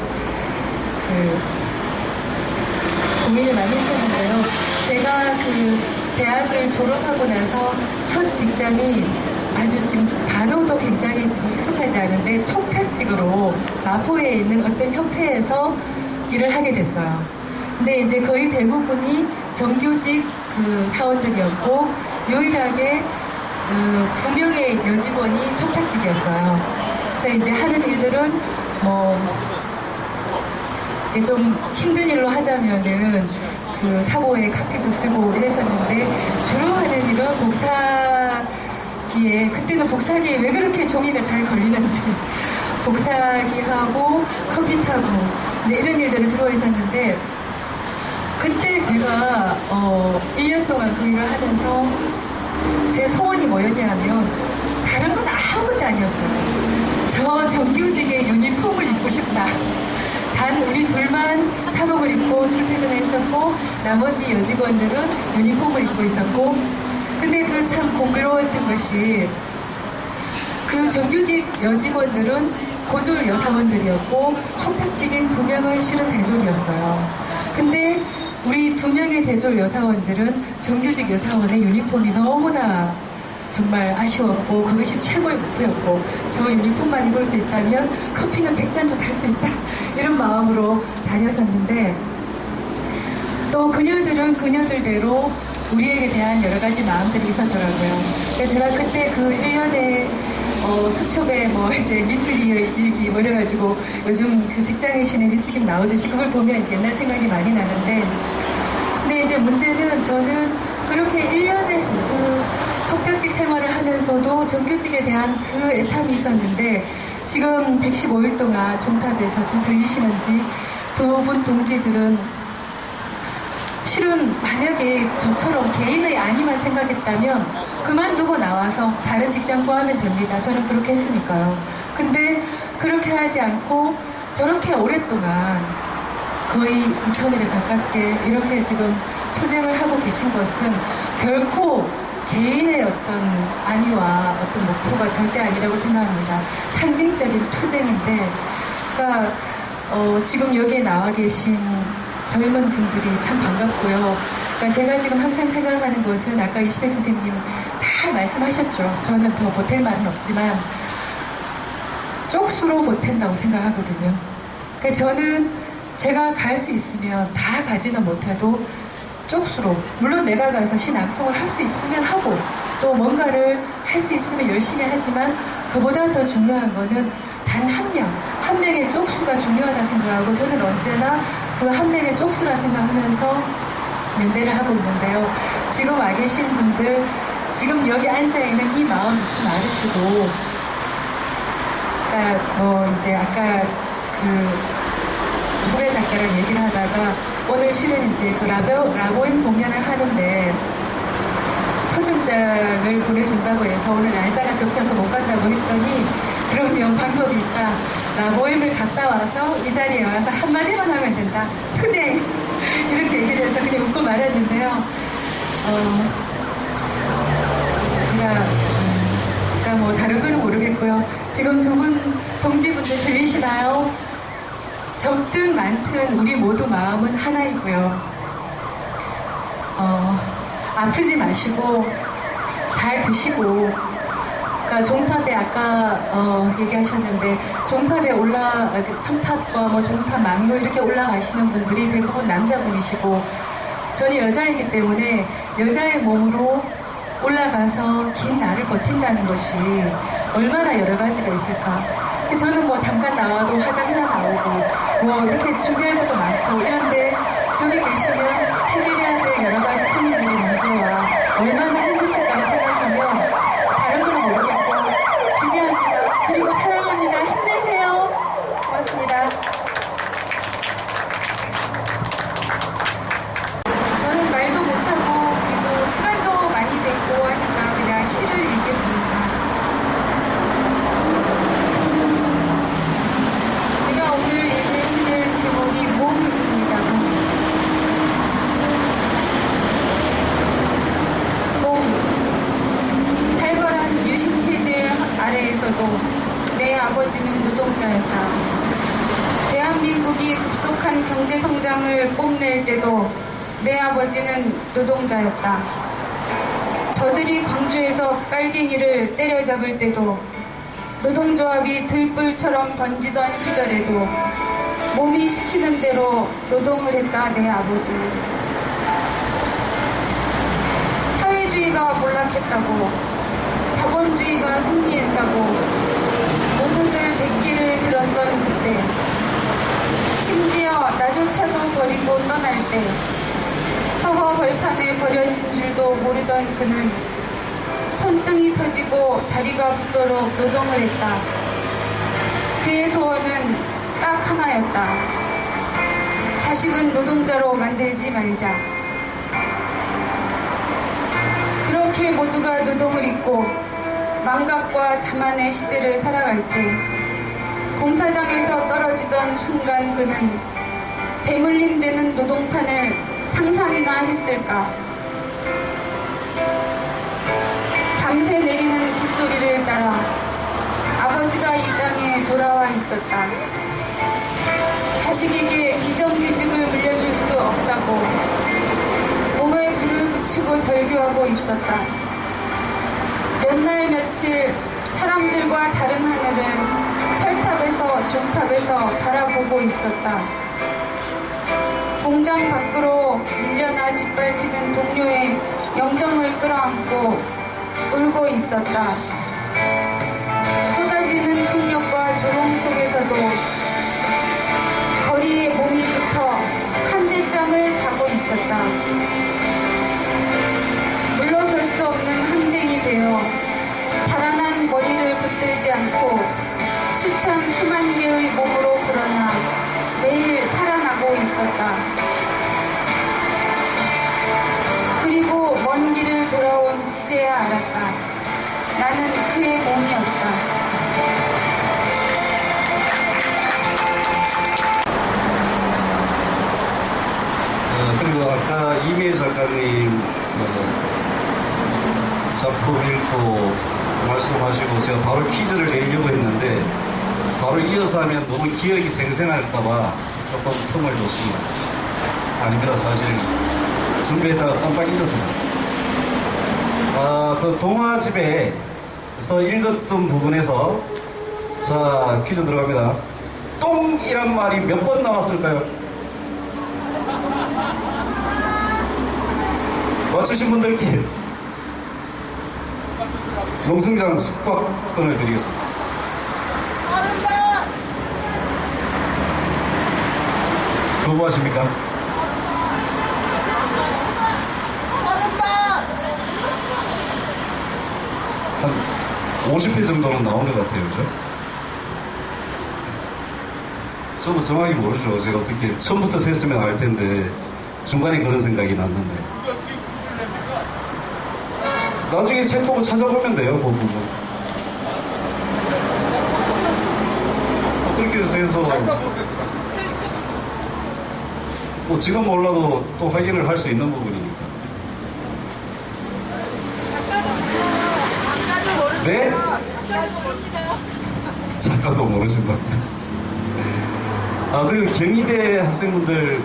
고민을 많이 했었는데요. 제가 대학을 졸업하고 나서 첫 직장이 아주 지금 단어도 굉장히 지금 익숙하지 않은데 총탁직으로 마포에 있는 어떤 협회에서 일을 하게 됐어요. 근데 이제 거의 대부분이 정규직 사원들이었고 유일하게 2명의 여직원이 총탁직이었어요. 그래서 이제 하는 일들은 좀 힘든 일로 하자면은 사보에 카피도 쓰고 이랬었는데 주로 하는 일은 복사기에 그때는 복사기에 왜 그렇게 종이가 잘 걸리는지 복사기하고 컴퓨터하고 이제 이런 일들을 주로 했었는데 그때 제가 1년 동안 그 일을 하면서 제 소원이 뭐였냐면 다른 건 아무것도 아니었어요. 저 정규직의 유니폼을 입고 싶다. 단 우리 둘만 사복을 입고 출퇴근을 했었고 나머지 여직원들은 유니폼을 입고 있었고 근데 그 참 공교로웠던 것이 그 정규직 여직원들은 고졸 여사원들이었고 총탁직인 2명은 실은 대졸이었어요. 근데 우리 2명의 대졸 여사원들은 정규직 여사원의 유니폼이 너무나 정말 아쉬웠고 그것이 최고의 목표였고 저 유니폼만 입을 수 있다면 커피는 100잔도 탈 수 있다 이런 마음으로 다녔었는데 또 그녀들은 그녀들대로 우리에게 대한 여러 가지 마음들이 있었더라고요. 제가 그때 그 1년에 수첩에 뭐 이제 미스리의 일기 뭐 이래가지고 요즘 그 직장인 신의 미스김 나오듯이 그걸 보면 이제 옛날 생각이 많이 나는데, 근데 이제 문제는 저는 그렇게 1년의 그 촉탁직 생활을 하면서도 정규직에 대한 그 애탐이 있었는데, 지금 115일 동안 종탑에서 지금 들리시는지 두 분 동지들은 실은 만약에 저처럼 개인의 안위만 생각했다면 그만두고 나와서 다른 직장 구하면 됩니다. 저는 그렇게 했으니까요. 근데 그렇게 하지 않고 저렇게 오랫동안 거의 2000일에 가깝게 이렇게 지금 투쟁을 하고 계신 것은 결코 개인의 어떤 안위와 어떤 목표가 절대 아니라고 생각합니다. 상징적인 투쟁인데, 그러니까 지금 여기에 나와 계신 젊은 분들이 참 반갑고요. 그러니까 제가 지금 항상 생각하는 것은 아까 이시백 선생님 다 말씀하셨죠. 저는 더 보탤 말은 없지만 쪽수로 보탠다고 생각하거든요. 그러니까 저는 제가 갈 수 있으면 다 가지는 못해도 쪽수로, 물론 내가 가서 신앙송을 할 수 있으면 하고 또 뭔가를 할 수 있으면 열심히 하지만 그보다 더 중요한 거는 단 한 명의 쪽수가 중요하다 생각하고, 저는 언제나 그 한 명의 쪽수라 생각하면서 연대를 하고 있는데요. 지금 와 계신 분들, 지금 여기 앉아있는 이 마음 잊지 말으시고, 그러니까 뭐 이제 아까 그 후배 작가랑 얘기를 하다가 오늘 실은 이제 그 라보임 공연을 하는데 초청장을 보내준다고 해서 오늘 날짜가 겹쳐서 못 간다고 했더니, 그러면 방법이 있다. 라보임을 갔다 와서 이 자리에 와서 한마디만 하면 된다. 투쟁! 이렇게 얘기를 해서 그냥 웃고 말았는데요. 제가 그러니까 뭐 다른 거는 모르겠고요. 지금 두 분 동지분들 들리시나요? 적든 많든 우리 모두 마음은 하나이고요. 아프지 마시고 잘 드시고, 그러니까 종탑에 아까 얘기하셨는데 종탑에 첨탑과 뭐 종탑 막루 이렇게 올라가시는 분들이 대부분 남자분이시고, 저는 여자이기 때문에 여자의 몸으로 올라가서 긴 날을 버틴다는 것이 얼마나 여러 가지가 있을까. 저는 뭐 잠깐 나와도 화장이나 나오고 뭐 이렇게 준비할 것도 많고 이런데, 저기 계시면 해결해야 될 여러 가지 생리적인 문제와 얼마나 힘드실까를 생각하면 다른 건 모르겠고 지지합니다. 그리고 사랑합니다. 힘내세요. 고맙습니다. 저는 말도 못하고 그리고 시간도 많이 됐고 하니까 그냥 시를 읽겠습니다. 제가 오늘 읽을 시는 제목이 몸입니다. 몸. 살벌한 유신체제 아래에서도 내 아버지는 노동자였다. 대한민국이 급속한 경제성장을 뽐낼 때도 내 아버지는 노동자였다. 저들이 광주에서 빨갱이를 때려잡을 때도, 노동조합이 들불처럼 번지던 시절에도 몸이 시키는 대로 노동을 했다. 내 아버지는. 사회주의가 몰락했다고, 자본주의가 승리했다고 모두들 백기를 들었던 그때, 심지어 나조차도 버리고 떠날 때 허허 벌판에 버려진 줄도 모르던 그는 손등이 터지고 다리가 붓도록 노동을 했다. 그의 소원은 딱 하나였다. 자식은 노동자로 만들지 말자. 그렇게 모두가 노동을 잊고 망각과 자만의 시대를 살아갈 때, 공사장에서 떨어지던 순간 그는 대물림되는 노동판을 상상이나 했을까. 밤새 내리는 빗소리를 따라 아버지가 이 땅에 돌아와 있었다. 자식에게 비정규직을 물려줄 수 없다고 몸에 불을 붙이고 절규하고 있었다. 몇 날 며칠 사람들과 다른 하늘을 철탑에서 종탑에서 바라보고 있었다. 공장 밖으로 밀려나 짓밟히는 동료의 영정을 끌어안고 울고 있었다. 조롱 속에서도 거리에 몸이 붙어 한대짬을 자고 있었다. 물러설 수 없는 항쟁이 되어 달아난 머리를 붙들지 않고 수만 개의 몸으로 불어나 매일 살아나고 있었다. 그리고 먼 길을 돌아온 이제야 알았다. 나는 그의 몸이었다. 그리고 아까 이미애 작가님 작품 읽고 말씀하시고 제가 바로 퀴즈를 내려고 했는데 바로 이어서 하면 너무 기억이 생생할까봐 조금 틈을 줬습니다. 아닙니다. 사실 준비했다가 깜빡 잊었습니다. 그 동화집에서 읽었던 부분에서 자 퀴즈 들어갑니다. 똥이란 말이 몇 번 나왔을까요? 맞추신 분들께 농승장 숙박권을 드리겠습니다. 거부하십니까? 한 50회 정도는 나온 것 같아요, 그죠? 저도 정확히 모르죠. 제가 어떻게 처음부터 셌으면 알 텐데 중간에 그런 생각이 났는데 나중에 책 보고 찾아보면 돼요, 그 부분. 어떻게 해서 뭐 지금 몰라도 또 확인을 할 수 있는 부분이니까. 네? 작가도 모르신답니다. 그리고 경희대 학생분들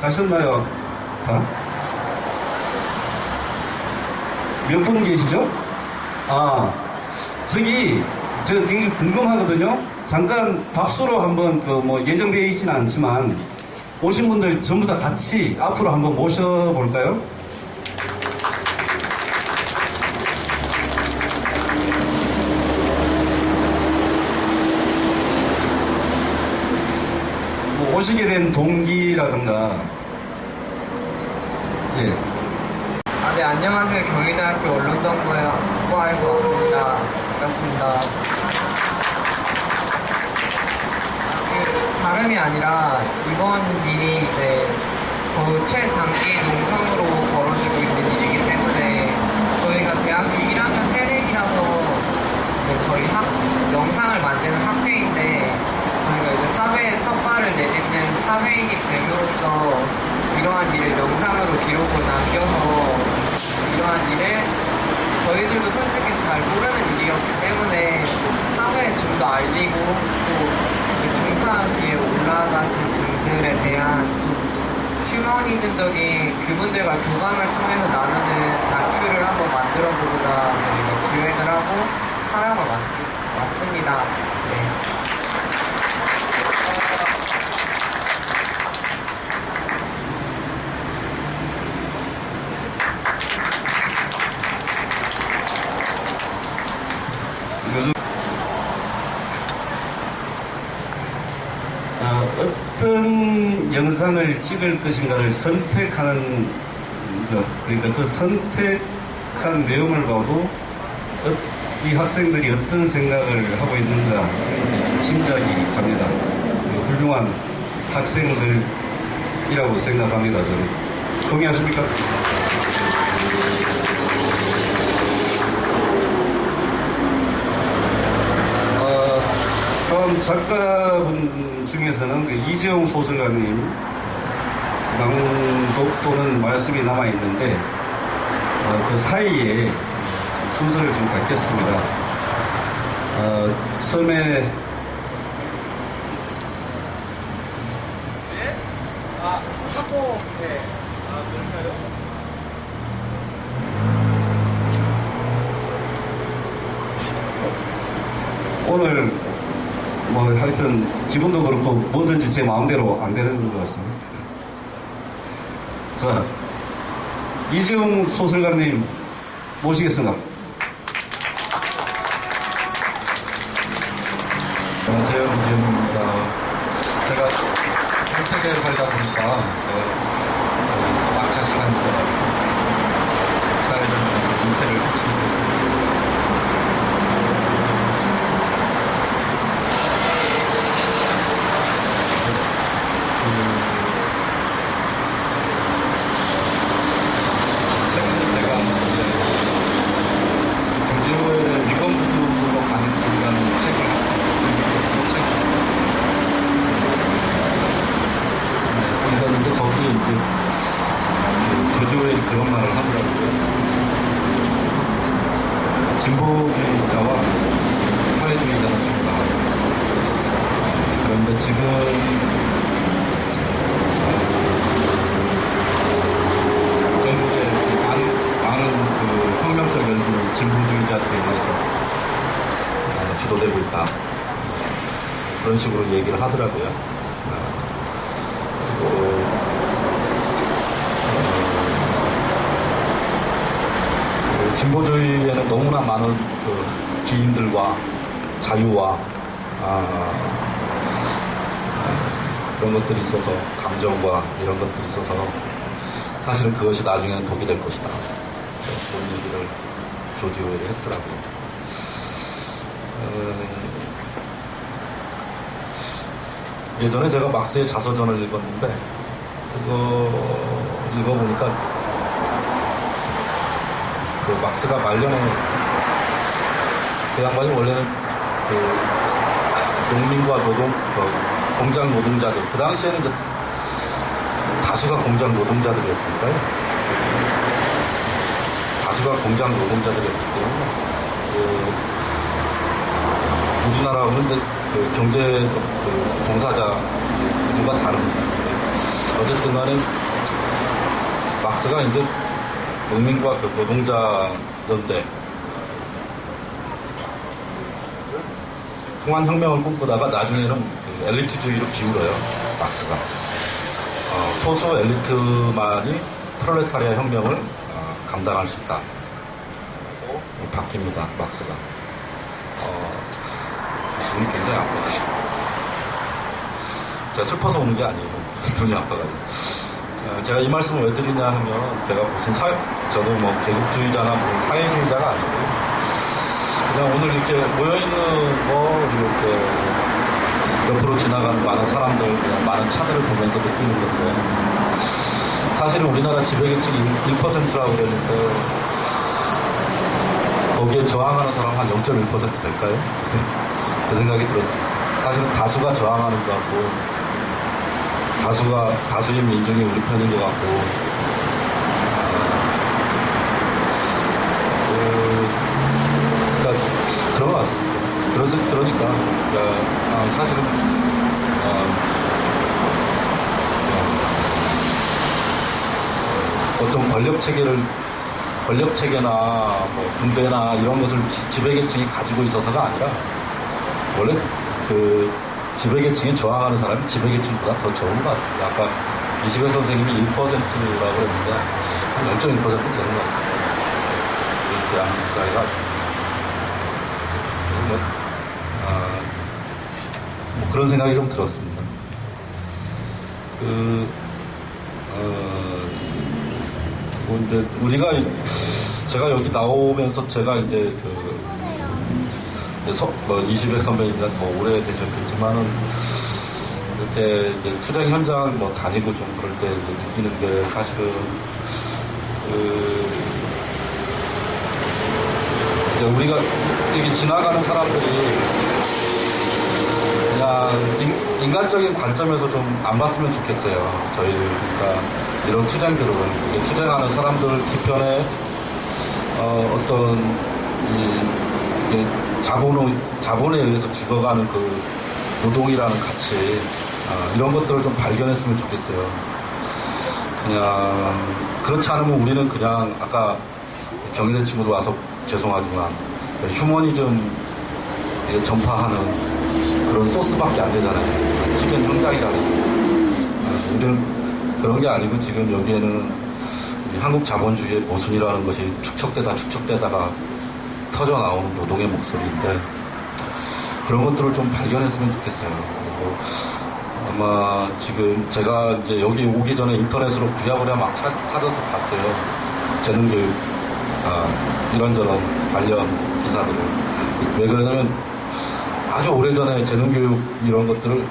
가셨나요? 다? 몇 분 계시죠? 저기, 제가 굉장히 궁금하거든요? 잠깐 박수로 한번, 예정되어 있지는 않지만, 오신 분들 전부 다 같이 앞으로 한번 모셔볼까요? 오시게 된 동기라든가, 예. 네, 안녕하세요. 경희대학교 언론정보학과에서 왔습니다. 반갑습니다. 다름이 아니라 이번 일이 이제 거의 최장기 농성으로 벌어지고 있는 일이기 때문에 저희가 대학교 1학년 새내기라서 이제 저희 영상을 만드는 학회인데 저희가 이제 사회에 첫 발을 내딛는 사회인이 됨으로써 이러한 일을 영상으로 기록을 남겨서 이러한 일을 저희들도 솔직히 잘 모르는 일이었기 때문에 사회에 좀 더 알리고 또 중탕 위에 올라가신 분들에 대한 좀 휴머니즘적인 그분들과 교감을 통해서 나누는 다큐를 한번 만들어 보고자 저희가 기획을 하고 촬영을 왔습니다. 네. 어떤 영상을 찍을 것인가를 선택하는 것, 그러니까 그 선택한 내용을 봐도 이 학생들이 어떤 생각을 하고 있는가 이렇게 좀 짐작이 갑니다. 훌륭한 학생들이라고 생각합니다. 저는. 동의하십니까? 다음 작가분 중에서는 그 이재용 소설가님 낭독 또는 말씀이 남아있는데 그 사이에 순서를 좀 갖겠습니다. 처음에 오늘 하여튼 기분도 그렇고 뭐든지 제 마음대로 안 되는 것 같습니다. 자, 이재용 소설가님 모시겠습니다. 안녕하세요, 이재훈입니다. 제가 평택에 살다 보니까 막차 시간에서 사회적인 은퇴를 하치게 됐습니다. 제가 조지호의 리건부두로 가는 길이라는 책을 읽었는데 거기에 이제 조지호의 그런 말을 하더라고요. 진보주의자와 사회주의자는 달라. 그런데 지금 영국의 많은 그 혁명적 열기는 진보주의자들에 의해서 주도되고 있다. 그런 식으로 얘기를 하더라고요. 진보주의에는 너무나 많은 그 기인들과 자유와 그런 것들이 있어서, 감정과 이런 것들이 있어서 사실은 그것이 나중에는 독이 될 것이다. 그런 얘기를 조지 오웰이 했더라고요. 예전에 제가 막스의 자서전을 읽었는데 그거 읽어보니까 그 막스가 말년에 그 양반이 원래는 그 농민과 공장 노동자들, 그 당시에는 이제 다수가 공장 노동자들이었으니까요. 다수가 공장 노동자들이었기 때문에 우리나라하고는 이제 그 경제 종사자 구조가 다릅니다. 어쨌든 간에 막스가 이제 농민과 그 노동자 연대 통한혁명을 꿈꾸다가 나중에는 그 엘리트주의로 기울어요. 막스가 소수 엘리트만이 프롤레타리아 혁명을 감당할 수 있다. 바뀝니다. 막스가 눈이 굉장히 아파요. 제가 슬퍼서 오는 게 아니에요. 눈이 아파가지고. 제가 이 말씀을 왜 드리냐 하면, 제가 무슨 저도 뭐 계급주의자나 무슨 사회주의자가 아니고, 그냥 오늘 이렇게 모여있는 이렇게 옆으로 지나가는 많은 사람들, 그냥 많은 차들을 보면서 느끼는 건데, 사실은 우리나라 지배계층이 1%라고 그랬는데, 거기에 저항하는 사람 한 0.1% 될까요? 그 생각이 들었습니다. 사실은 다수가 저항하는 것 같고, 다수의 민중이 우리 편인 것 같고, 그러니까 그런 것 같습니다. 그러니까 사실은 어떤 권력 체계나 뭐 군대나 이런 것을 지배계층이 가지고 있어서가 아니라, 원래 그 지배계층에 저항하는 사람이 지배계층보다 더 적은 것 같습니다. 아까 이시배 선생님이 1%라고 그랬는데 한 0.1% 되는 것 같습니다. 우리 대한민국 사회가 뭐 그런 생각이 좀 들었습니다. 뭐 이제 제가 여기 나오면서 제가 이제 이시백 선배님이랑 더 오래 되셨겠지만은, 이렇게 이제 투쟁 현장 다니고 좀 그럴 때 느끼는 게, 사실은, 이제 우리가 여기 지나가는 사람들이 그냥 인간적인 관점에서 좀 안 봤으면 좋겠어요. 그러니까 이런 투쟁들은, 투쟁하는 사람들 뒤편에, 어떤, 자본에 의해서 죽어가는 그 노동이라는 가치, 이런 것들을 좀 발견했으면 좋겠어요. 그냥 그렇지 않으면 우리는 그냥 아까 경희대 친구도 와서 죄송하지만 휴머니즘 전파하는 그런 소스밖에 안 되잖아요. 투쟁 현장이라는. 우리는 그런 게 아니고 지금 여기에는 한국 자본주의의 모순이라는 것이 축적되다가 터져 나오는 노동의 목소리인데, 그런 것들을 좀 발견했으면 좋겠어요. 그리고 아마 지금 제가 이제 여기 오기 전에 인터넷으로 부랴부랴 막 찾아서 봤어요. 재능교육, 이런저런 관련 기사들을. 왜 그러냐면 아주 오래전에 재능교육 이런 것들을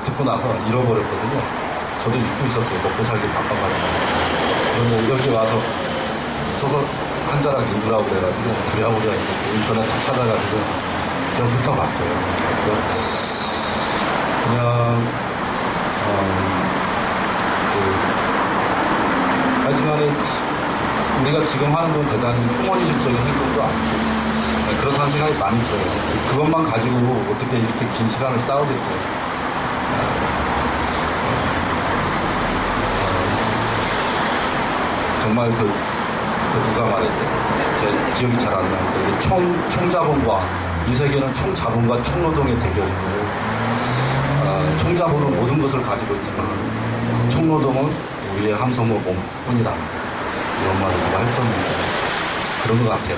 듣고 나서 잃어버렸거든요. 저도 잊고 있었어요. 먹고 살기 바빠가지고. 그런데 여기 와서 소설 한 자락 읽으라고 그래가지고 부랴부랴 인터넷 다 찾아가지고 좀 훑어봤어요. 그냥 하지만은 우리가 지금 하는 건 대단히 휴머니즘적인 행동도 아니고 그렇다는 생각이 많이 들어요. 그것만 가지고 어떻게 이렇게 긴 시간을 싸우겠어요. 정말 누가 말했죠? 제 기억이 잘 안 나는데 총자본과 이 세계는 총자본과 총노동의 대결이고 총자본은 모든 것을 가지고 있지만 총노동은 우리의 함성모 몸뿐이다. 이런 말을 누가 했었는데 그런 것 같아요.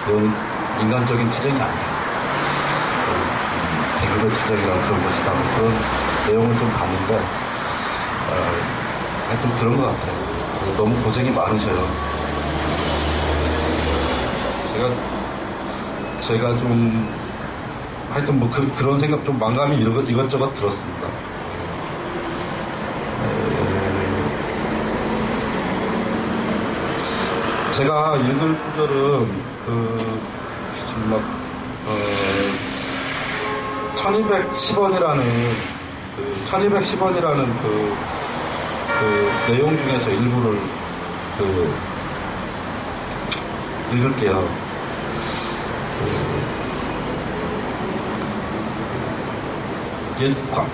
이건 인간적인 투쟁이 아니야. 계급의 투쟁이란 그런 것이다. 그런 내용을 좀 봤는데 하여튼 그런 것 같아요. 너무 고생이 많으셔요. 제가 좀 하여튼 뭐 그런 생각 좀 망감이 이것저것 들었습니다. 제가 읽을 구절은 지금 막 1210원이라는 그 내용 중에서 일부를 읽을게요.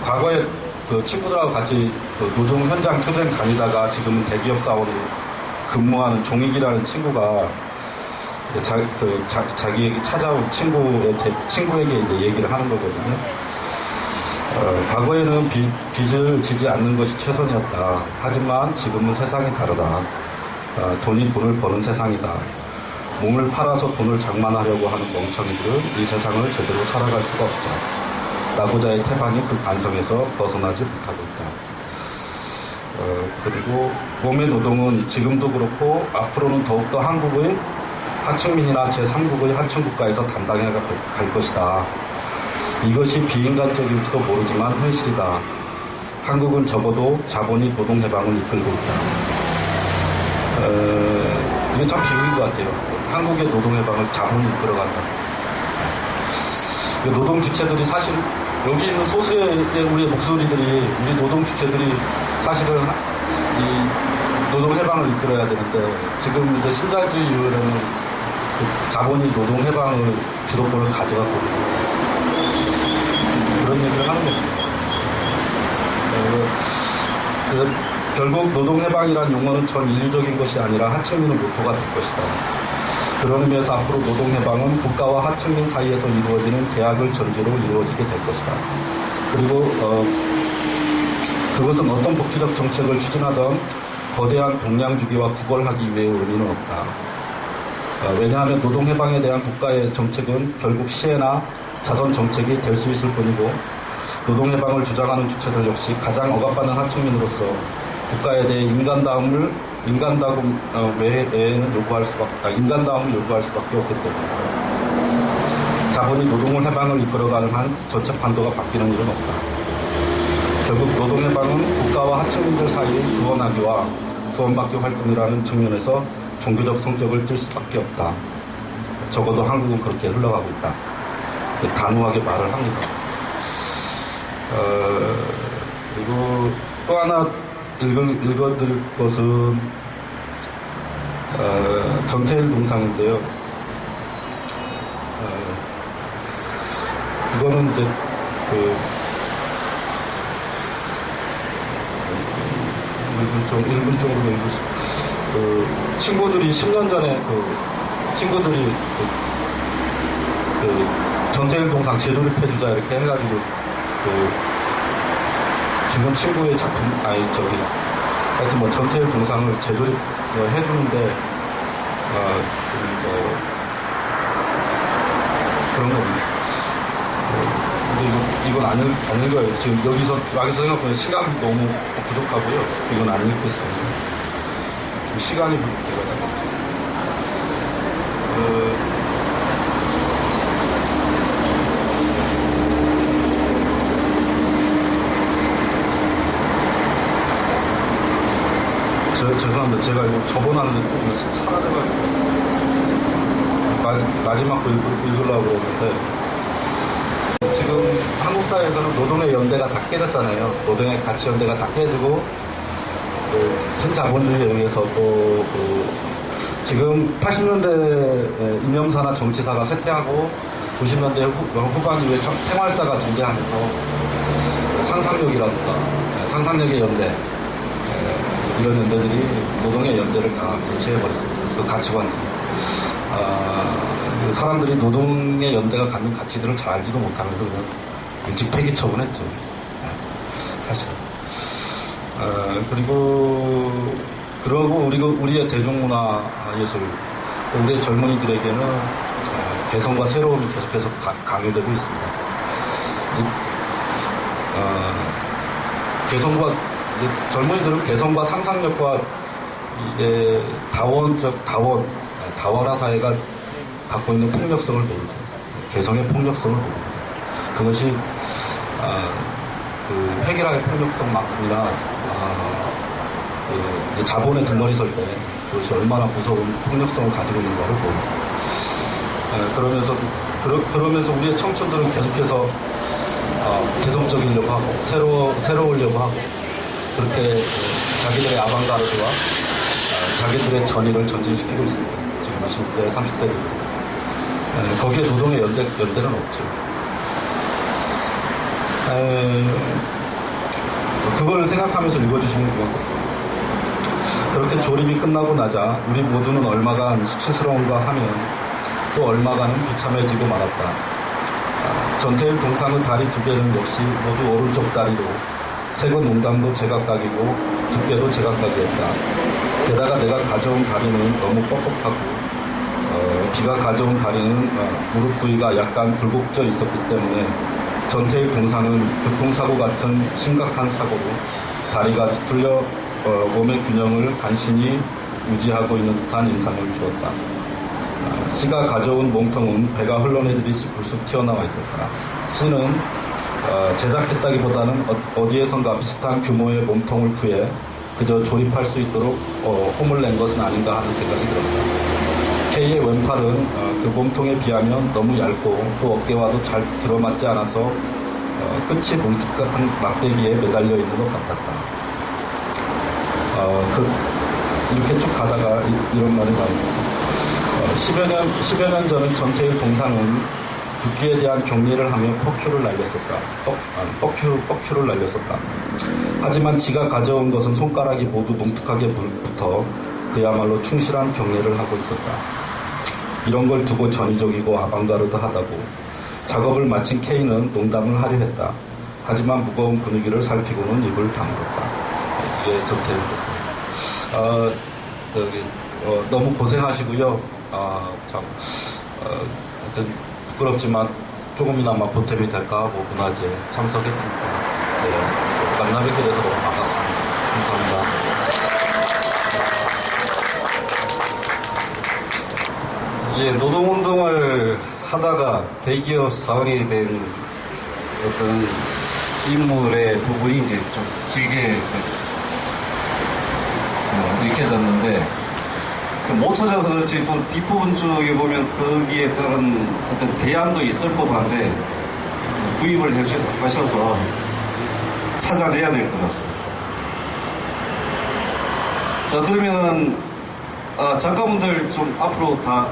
과거에 친구들하고 같이 노동 현장 투쟁 다니다가 지금은 대기업 사원으로 근무하는 종익이라는 친구가 자기에게 찾아온 친구에게 이제 얘기를 하는 거거든요. 과거에는 빚을 지지 않는 것이 최선이었다. 하지만 지금은 세상이 다르다. 돈이 돈을 버는 세상이다. 몸을 팔아서 돈을 장만하려고 하는 멍청이들은 이 세상을 제대로 살아갈 수가 없다. 나고자의 태반이 그 반성에서 벗어나지 못하고 있다. 그리고 몸의 노동은 지금도 그렇고 앞으로는 더욱더 한국의 하층민이나 제3국의 하층국가에서 담당해 갈 것이다. 이것이 비인간적일지도 모르지만 현실이다. 한국은 적어도 자본이 노동해방을 이끌고 있다. 이게 참 비극인 것 같아요. 한국의 노동해방을 자본이 이끌어간다. 노동 주체들이 사실 여기 있는 소수의 우리의 목소리들이 우리 노동 주체들이 사실은 이 노동 해방을 이끌어야 되는데 지금 이제 신자유주의 이후에는 그 자본이 노동 해방을 주도권을 가져갔거든요. 그런 얘기를 하는 겁니다. 그래서 결국 노동 해방이라는 용어는 전 인류적인 것이 아니라 하층민의 모토가 될 것이다. 그런 의미에서 앞으로 노동해방은 국가와 하층민 사이에서 이루어지는 계약을 전제로 이루어지게 될 것이다. 그리고 그것은 어떤 복지적 정책을 추진하던 거대한 동량주기와 구걸하기 위해 의미는 없다. 왜냐하면 노동해방에 대한 국가의 정책은 결국 시혜나 자선 정책이 될 수 있을 뿐이고 노동해방을 주장하는 주체들 역시 가장 억압받는 하층민으로서 국가에 대해 인간다움을 외에는 인간다움을 요구할 수밖에 없기 때문이다. 자본이 노동을 해방을 이끌어가는 한 전체 판도가 바뀌는 일은 없다. 결국 노동해방은 국가와 하층민들 사이의 구원하기와 구원받기 활동이라는 측면에서 종교적 성격을 띨 수밖에 없다. 적어도 한국은 그렇게 흘러가고 있다. 단호하게 말을 합니다. 그리고 또 하나 읽어드릴 것은 전태일 동상인데요. 이거는 이제 1분 정도 친구들이 10년 전에 친구들이 전태일 동상 재조립해주자 이렇게 해가지고 지금 친구의 작품 하여튼 뭐 전태일 동상을 재조립 해주는데 그런 겁니다. 근데 이건 안 읽어요. 지금 여기서 생각보면 시간이 너무 부족하고요. 이건 안 읽겠습니다. 시간이 부족해요. 죄송합니다. 제가 이거 접어놨는데 좀 사라져가지고 마지막 거 읽으려고 그러는데 지금 한국 사회에서는 노동의 연대가 다 깨졌잖아요. 노동의 가치 연대가 다 깨지고 신자본주의에 의해서 또 지금 80년대 이념사나 정치사가 쇠퇴하고 90년대 후반 이후에 생활사가 증대하면서 상상력이라든가 상상력의 연대 이런 연대들이 노동의 연대를 다 대체해버렸습니다. 그 가치관. 사람들이 노동의 연대가 갖는 가치들을 잘 알지도 못하면서 그냥 일찍 폐기 처분했죠. 사실은. 그러고 우리의 대중문화 예술, 우리의 젊은이들에게는 개성과 새로움이 계속해서 강요되고 있습니다. 젊은이들은 개성과 상상력과 다원화 사회가 갖고 있는 폭력성을 모르죠. 개성의 폭력성을 모릅니다. 그것이 획일화의 폭력성만큼이나 자본의 뒷머리 설 때 그것이 얼마나 무서운 폭력성을 가지고 있는가를 보입니다. 그러면서 우리의 청춘들은 계속해서 개성적이려고 하고 새로우려고 하고 그렇게 자기들의 아방가르드와 자기들의 전의를 전진시키고 있습니다. 지금 20대, 30대들. 거기에 노동의 연대는 없죠. 그걸 생각하면서 읽어주시면 고맙겠습니다. 그렇게 조립이 끝나고 나자 우리 모두는 얼마간 수치스러운가 하면 또 얼마간은 비참해지고 말았다. 전태일 동상의 다리 두 개는 역시 모두 오른쪽 다리로 색은 농담도 제각각이고 두께도 제각각이었다. 게다가 내가 가져온 다리는 너무 뻣뻣하고 비가 가져온 다리는 무릎 부위가 약간 굴곡져 있었기 때문에 전태일 동상은 교통사고 같은 심각한 사고로 다리가 뒤틀려 몸의 균형을 간신히 유지하고 있는 듯한 인상을 주었다. 씨가 가져온 몸통은 배가 흘러내리듯이 불쑥 튀어나와 있었다. 씨는 제작했다기보다는 어디에선가 비슷한 규모의 몸통을 구해 그저 조립할 수 있도록 홈을 낸 것은 아닌가 하는 생각이 들었다. K의 왼팔은 그 몸통에 비하면 너무 얇고 또 어깨와도 잘 들어맞지 않아서 끝이 뭉툭한 막대기에 매달려 있는 것 같았다. 이렇게 쭉 가다가 이런 말이 나옵니다. 10여 년 전에 전태일 동상은 국기에 대한 경례를 하며 뻑큐를 날렸었다. 뻑큐를 날렸었다. 하지만 지가 가져온 것은 손가락이 모두 뭉툭하게 붙어 그야말로 충실한 경례를 하고 있었다. 이런 걸 두고 전위적이고 아방가르드하다고 작업을 마친 K는 농담을 하려 했다. 하지만 무거운 분위기를 살피고는 입을 다물었다. 이게 전태일입니다. 너무 고생하시고요. 하여튼 부끄럽지만 조금이나마 보탬이 될까 하고 문화제 참석했습니다. 네, 만나 뵙게 돼서 너무 반갑습니다. 감사합니다. 예, 노동운동을 하다가 대기업 사원이 된 어떤 인물의 부분이 이제 좀 길게 읽혀졌는데 못 찾아서 그렇지 또 뒷부분 쪽에 보면 거기에 따른 어떤 대안도 있을 법한데 구입을 하셔서 찾아내야 될 것 같습니다. 자, 그러면 작가분들 좀 앞으로 다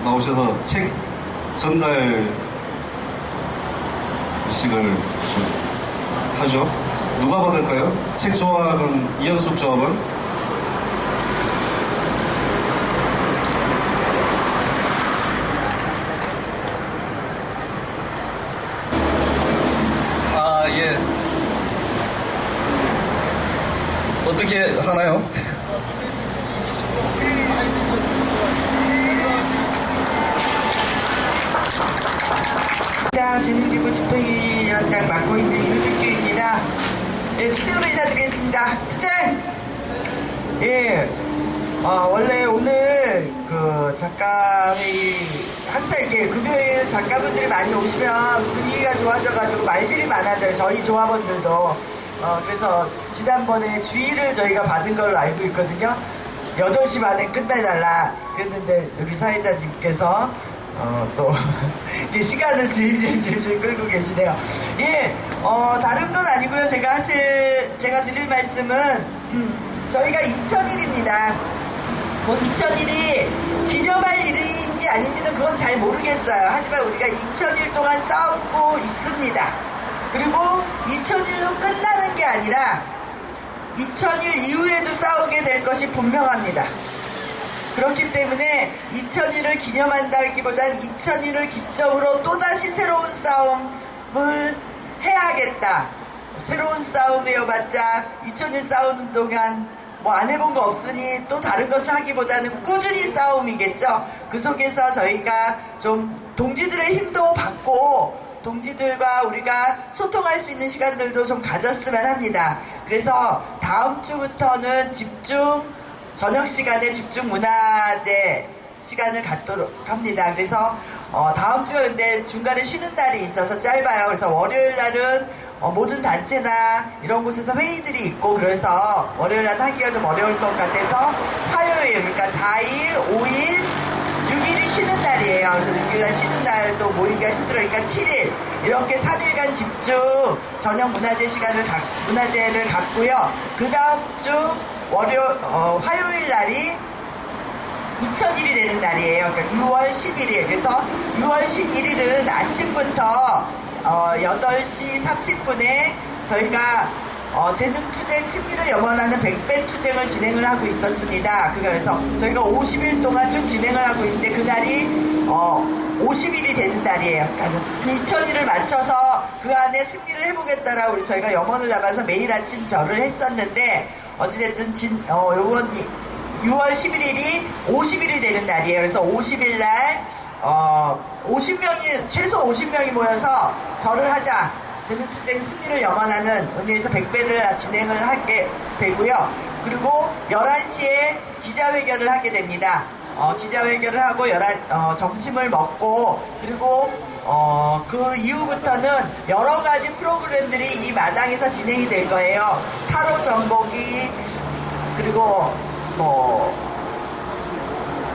나오셔서 책 전달 식을 좀 하죠. 누가 받을까요? 책 조합은 이현숙 조합은? 예. 어떻게 하나요? 전해드리고 담당 맡고 있는 유득규입니다. 예, 투쟁으로 인사드리겠습니다. 투쟁! 예, 원래 오늘 그 작가회의 항상 이렇게 금요일 작가분들이 많이 오시면 분위기가 좋아져가지고 말들이 많아져요. 저희 조합원들도. 그래서 지난번에 주의를 저희가 받은 걸로 알고 있거든요. 8시 반에 끝내달라 그랬는데 우리 사회자님께서 또 이제 시간을 질질 끌고 계시네요. 예, 다른 건 아니고요. 제가 드릴 말씀은 저희가 2000일입니다. 뭐 2000일이 기념할 일인지 아닌지는 그건 잘 모르겠어요. 하지만 우리가 2000일 동안 싸우고 있습니다. 그리고 2000일로 끝나는 게 아니라 2000일 이후에도 싸우게 될 것이 분명합니다. 그렇기 때문에 2000일을 기념한다기보단 2000일을 기점으로 또다시 새로운 싸움을 해야겠다. 새로운 싸움이어봤자 2000일 싸우는 동안 뭐 안 해본 거 없으니 또 다른 것을 하기보다는 꾸준히 싸움이겠죠. 그 속에서 저희가 좀 동지들의 힘도 받고 동지들과 우리가 소통할 수 있는 시간들도 좀 가졌으면 합니다. 그래서 다음 주부터는 저녁 시간에 집중 문화제 시간을 갖도록 합니다. 그래서 다음 주가 근데 중간에 쉬는 날이 있어서 짧아요. 그래서 월요일 날은 모든 단체나 이런 곳에서 회의들이 있고 그래서 월요일 날 하기가 좀 어려울 것 같아서 화요일, 그러니까 4일, 5일, 6일이 쉬는 날이에요. 그래서 6일날 쉬는 날도 모이기가 힘들으니까 7일 이렇게 3일간 집중 저녁 문화제를 갖고요. 그 다음 주 화요일 날이 2000일이 되는 날이에요. 그러니까 6월 11일. 그래서 6월 11일은 아침부터 8시 30분에 저희가 재능투쟁 승리를 염원하는 백배 투쟁을 진행을 하고 있었습니다. 그래서 저희가 50일 동안 쭉 진행을 하고 있는데 그날이 50일이 되는 날이에요. 그러니까 2000일을 맞춰서 그 안에 승리를 해보겠다라고 저희가 염원을 잡아서 매일 아침 절을 했었는데 어찌됐든 요번 6월 11일이 50일이 되는 날이에요. 그래서 50일 날 50명이 최소 50명이 모여서 절을 하자. 재능투쟁 승리를 염원하는 의미에서 100배를 진행을 하게 되고요. 그리고 11시에 기자회견을 하게 됩니다. 기자회견을 하고 점심을 먹고 그리고 그 이후부터는 여러 가지 프로그램들이 이 마당에서 진행이 될 거예요. 타로 전보기 그리고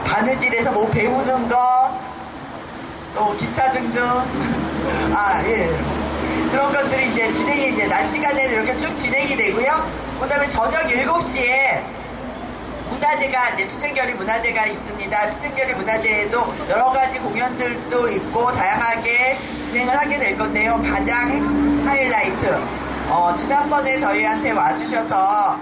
바느질에서 뭐 배우는 거 또 기타 등등 그런 것들이 이제 낮 시간에 이렇게 쭉 진행이 되고요. 그 다음에 저녁 7시에 문화제가 투쟁결의 문화제가 있습니다. 투쟁결의 문화제에도 여러 가지 공연들도 있고 다양하게 진행을 하게 될 건데요. 가장 하이라이트 지난번에 저희한테 와주셔서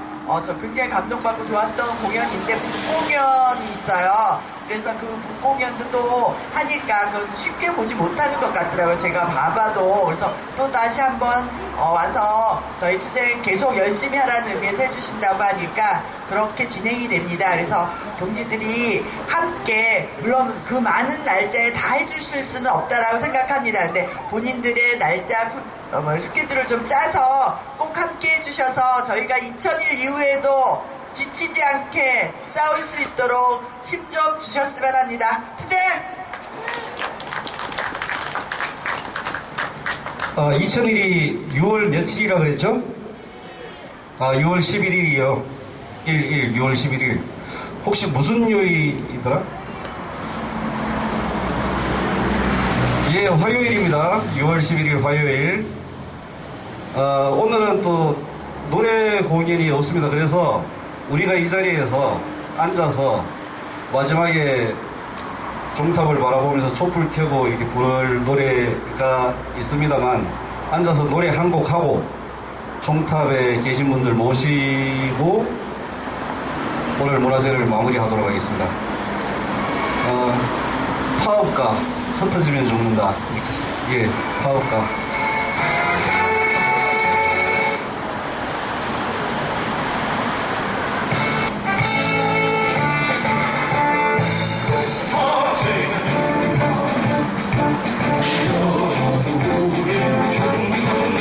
저 굉장히 감동받고 좋았던 공연인데 북공연이 있어요. 그래서 그 북공연도 또 하니까 그 쉽게 보지 못하는 것 같더라고요. 제가 봐봐도. 그래서 또 다시 한번 와서 저희 투쟁 계속 열심히 하라는 의미에서 해주신다고 하니까 그렇게 진행이 됩니다. 그래서 동지들이 함께 물론 그 많은 날짜에 다 해주실 수는 없다라고 생각합니다. 근데 본인들의 날짜 스케줄을 좀 짜서 꼭 함께 해주셔서 저희가 2000일 이후에도 지치지 않게 싸울 수 있도록 힘 좀 주셨으면 합니다. 투쟁! 2000일이 6월 며칠이라 그랬죠? 6월 11일이요. 6월 11일. 혹시 무슨 요일이더라? 예, 화요일입니다. 6월 11일 화요일. 오늘은 또 노래 공연이 없습니다. 그래서 우리가 이 자리에서 앉아서 마지막에 종탑을 바라보면서 촛불 켜고 이렇게 부를 노래가 있습니다만 앉아서 노래 한 곡 하고 종탑에 계신 분들 모시고 오늘 문화제를 마무리하도록 하겠습니다. 파업가 흩어지면 죽는다. 예, 파업가. 우리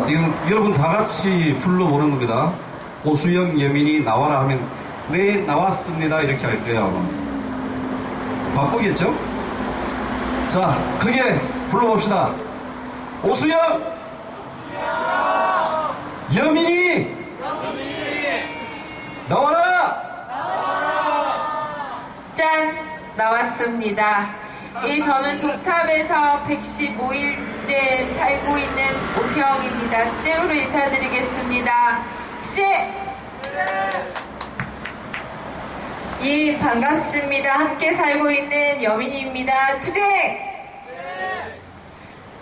이건 여러분 다 같이 불러보는 겁니다. 오수영 여민이 나와라 하면 네 나왔습니다 이렇게 할 거예요. 아마. 바꾸겠죠? 자, 크게 불러봅시다. 오수영 여민이 나와라. 짠! 나왔습니다. 저는 종탑에서 115일째 살고 있는 오수영입니다. 투쟁으로 인사드리겠습니다. 투쟁! 예, 반갑습니다. 함께 살고 있는 여민입니다. 투쟁!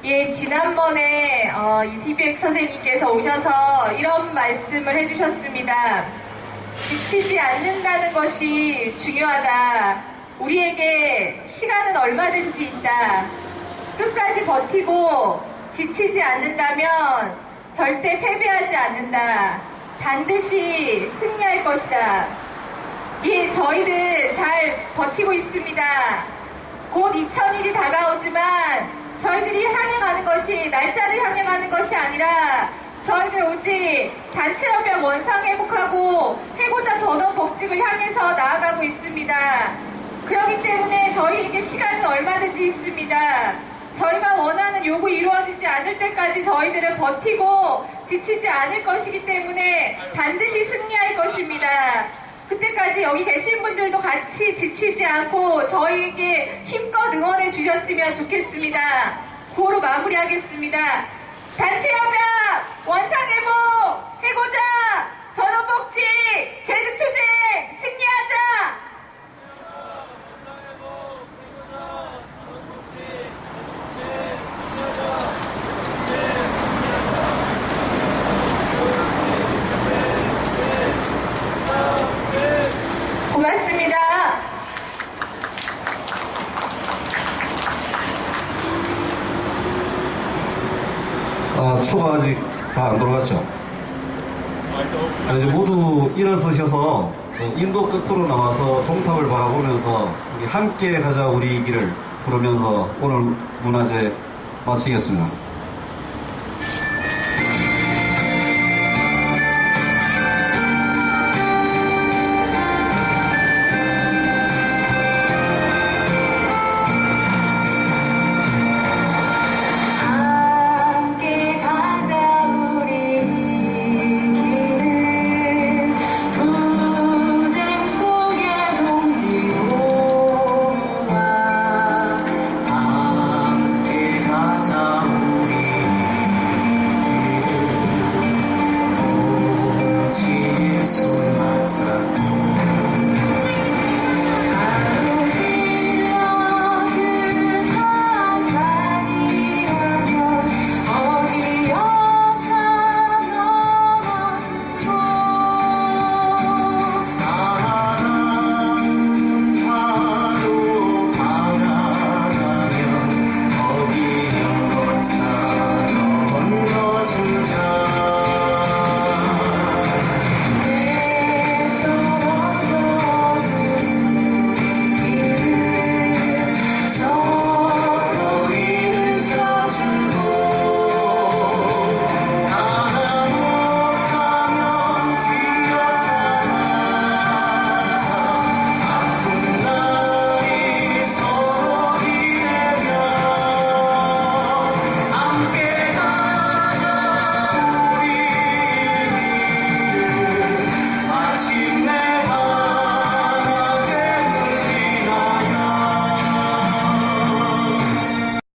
예, 지난번에 이시백 선생님께서 오셔서 이런 말씀을 해주셨습니다. 지치지 않는다는 것이 중요하다. 우리에게 시간은 얼마든지 있다. 끝까지 버티고 지치지 않는다면 절대 패배하지 않는다. 반드시 승리할 것이다. 예, 저희들 잘 버티고 있습니다. 곧 2000일이 다가오지만 저희들이 향해 가는 것이 날짜를 향해 가는 것이 아니라 저희들 오직 단체협약 원상회복하고 해고자 전원 복직을 향해서 나아가고 있습니다. 그렇기 때문에 저희에게 시간은 얼마든지 있습니다. 저희가 원하는 요구 이루어지지 않을 때까지 저희들은 버티고 지치지 않을 것이기 때문에 반드시 승리할 것입니다. 그때까지 여기 계신 분들도 같이 지치지 않고 저희에게 힘껏 응원해 주셨으면 좋겠습니다. 구호로 마무리하겠습니다. 단체협약 원상회복 해고자 전원복지 재능투쟁 승리하자. 고맙습니다. 초가 아직 다 안 돌아갔죠? 이제 모두 일어서셔서 인도 끝으로 나와서 종탑을 바라보면서 우리 함께 가자 우리 길을 부르면서 오늘 문화제 마치겠습니다.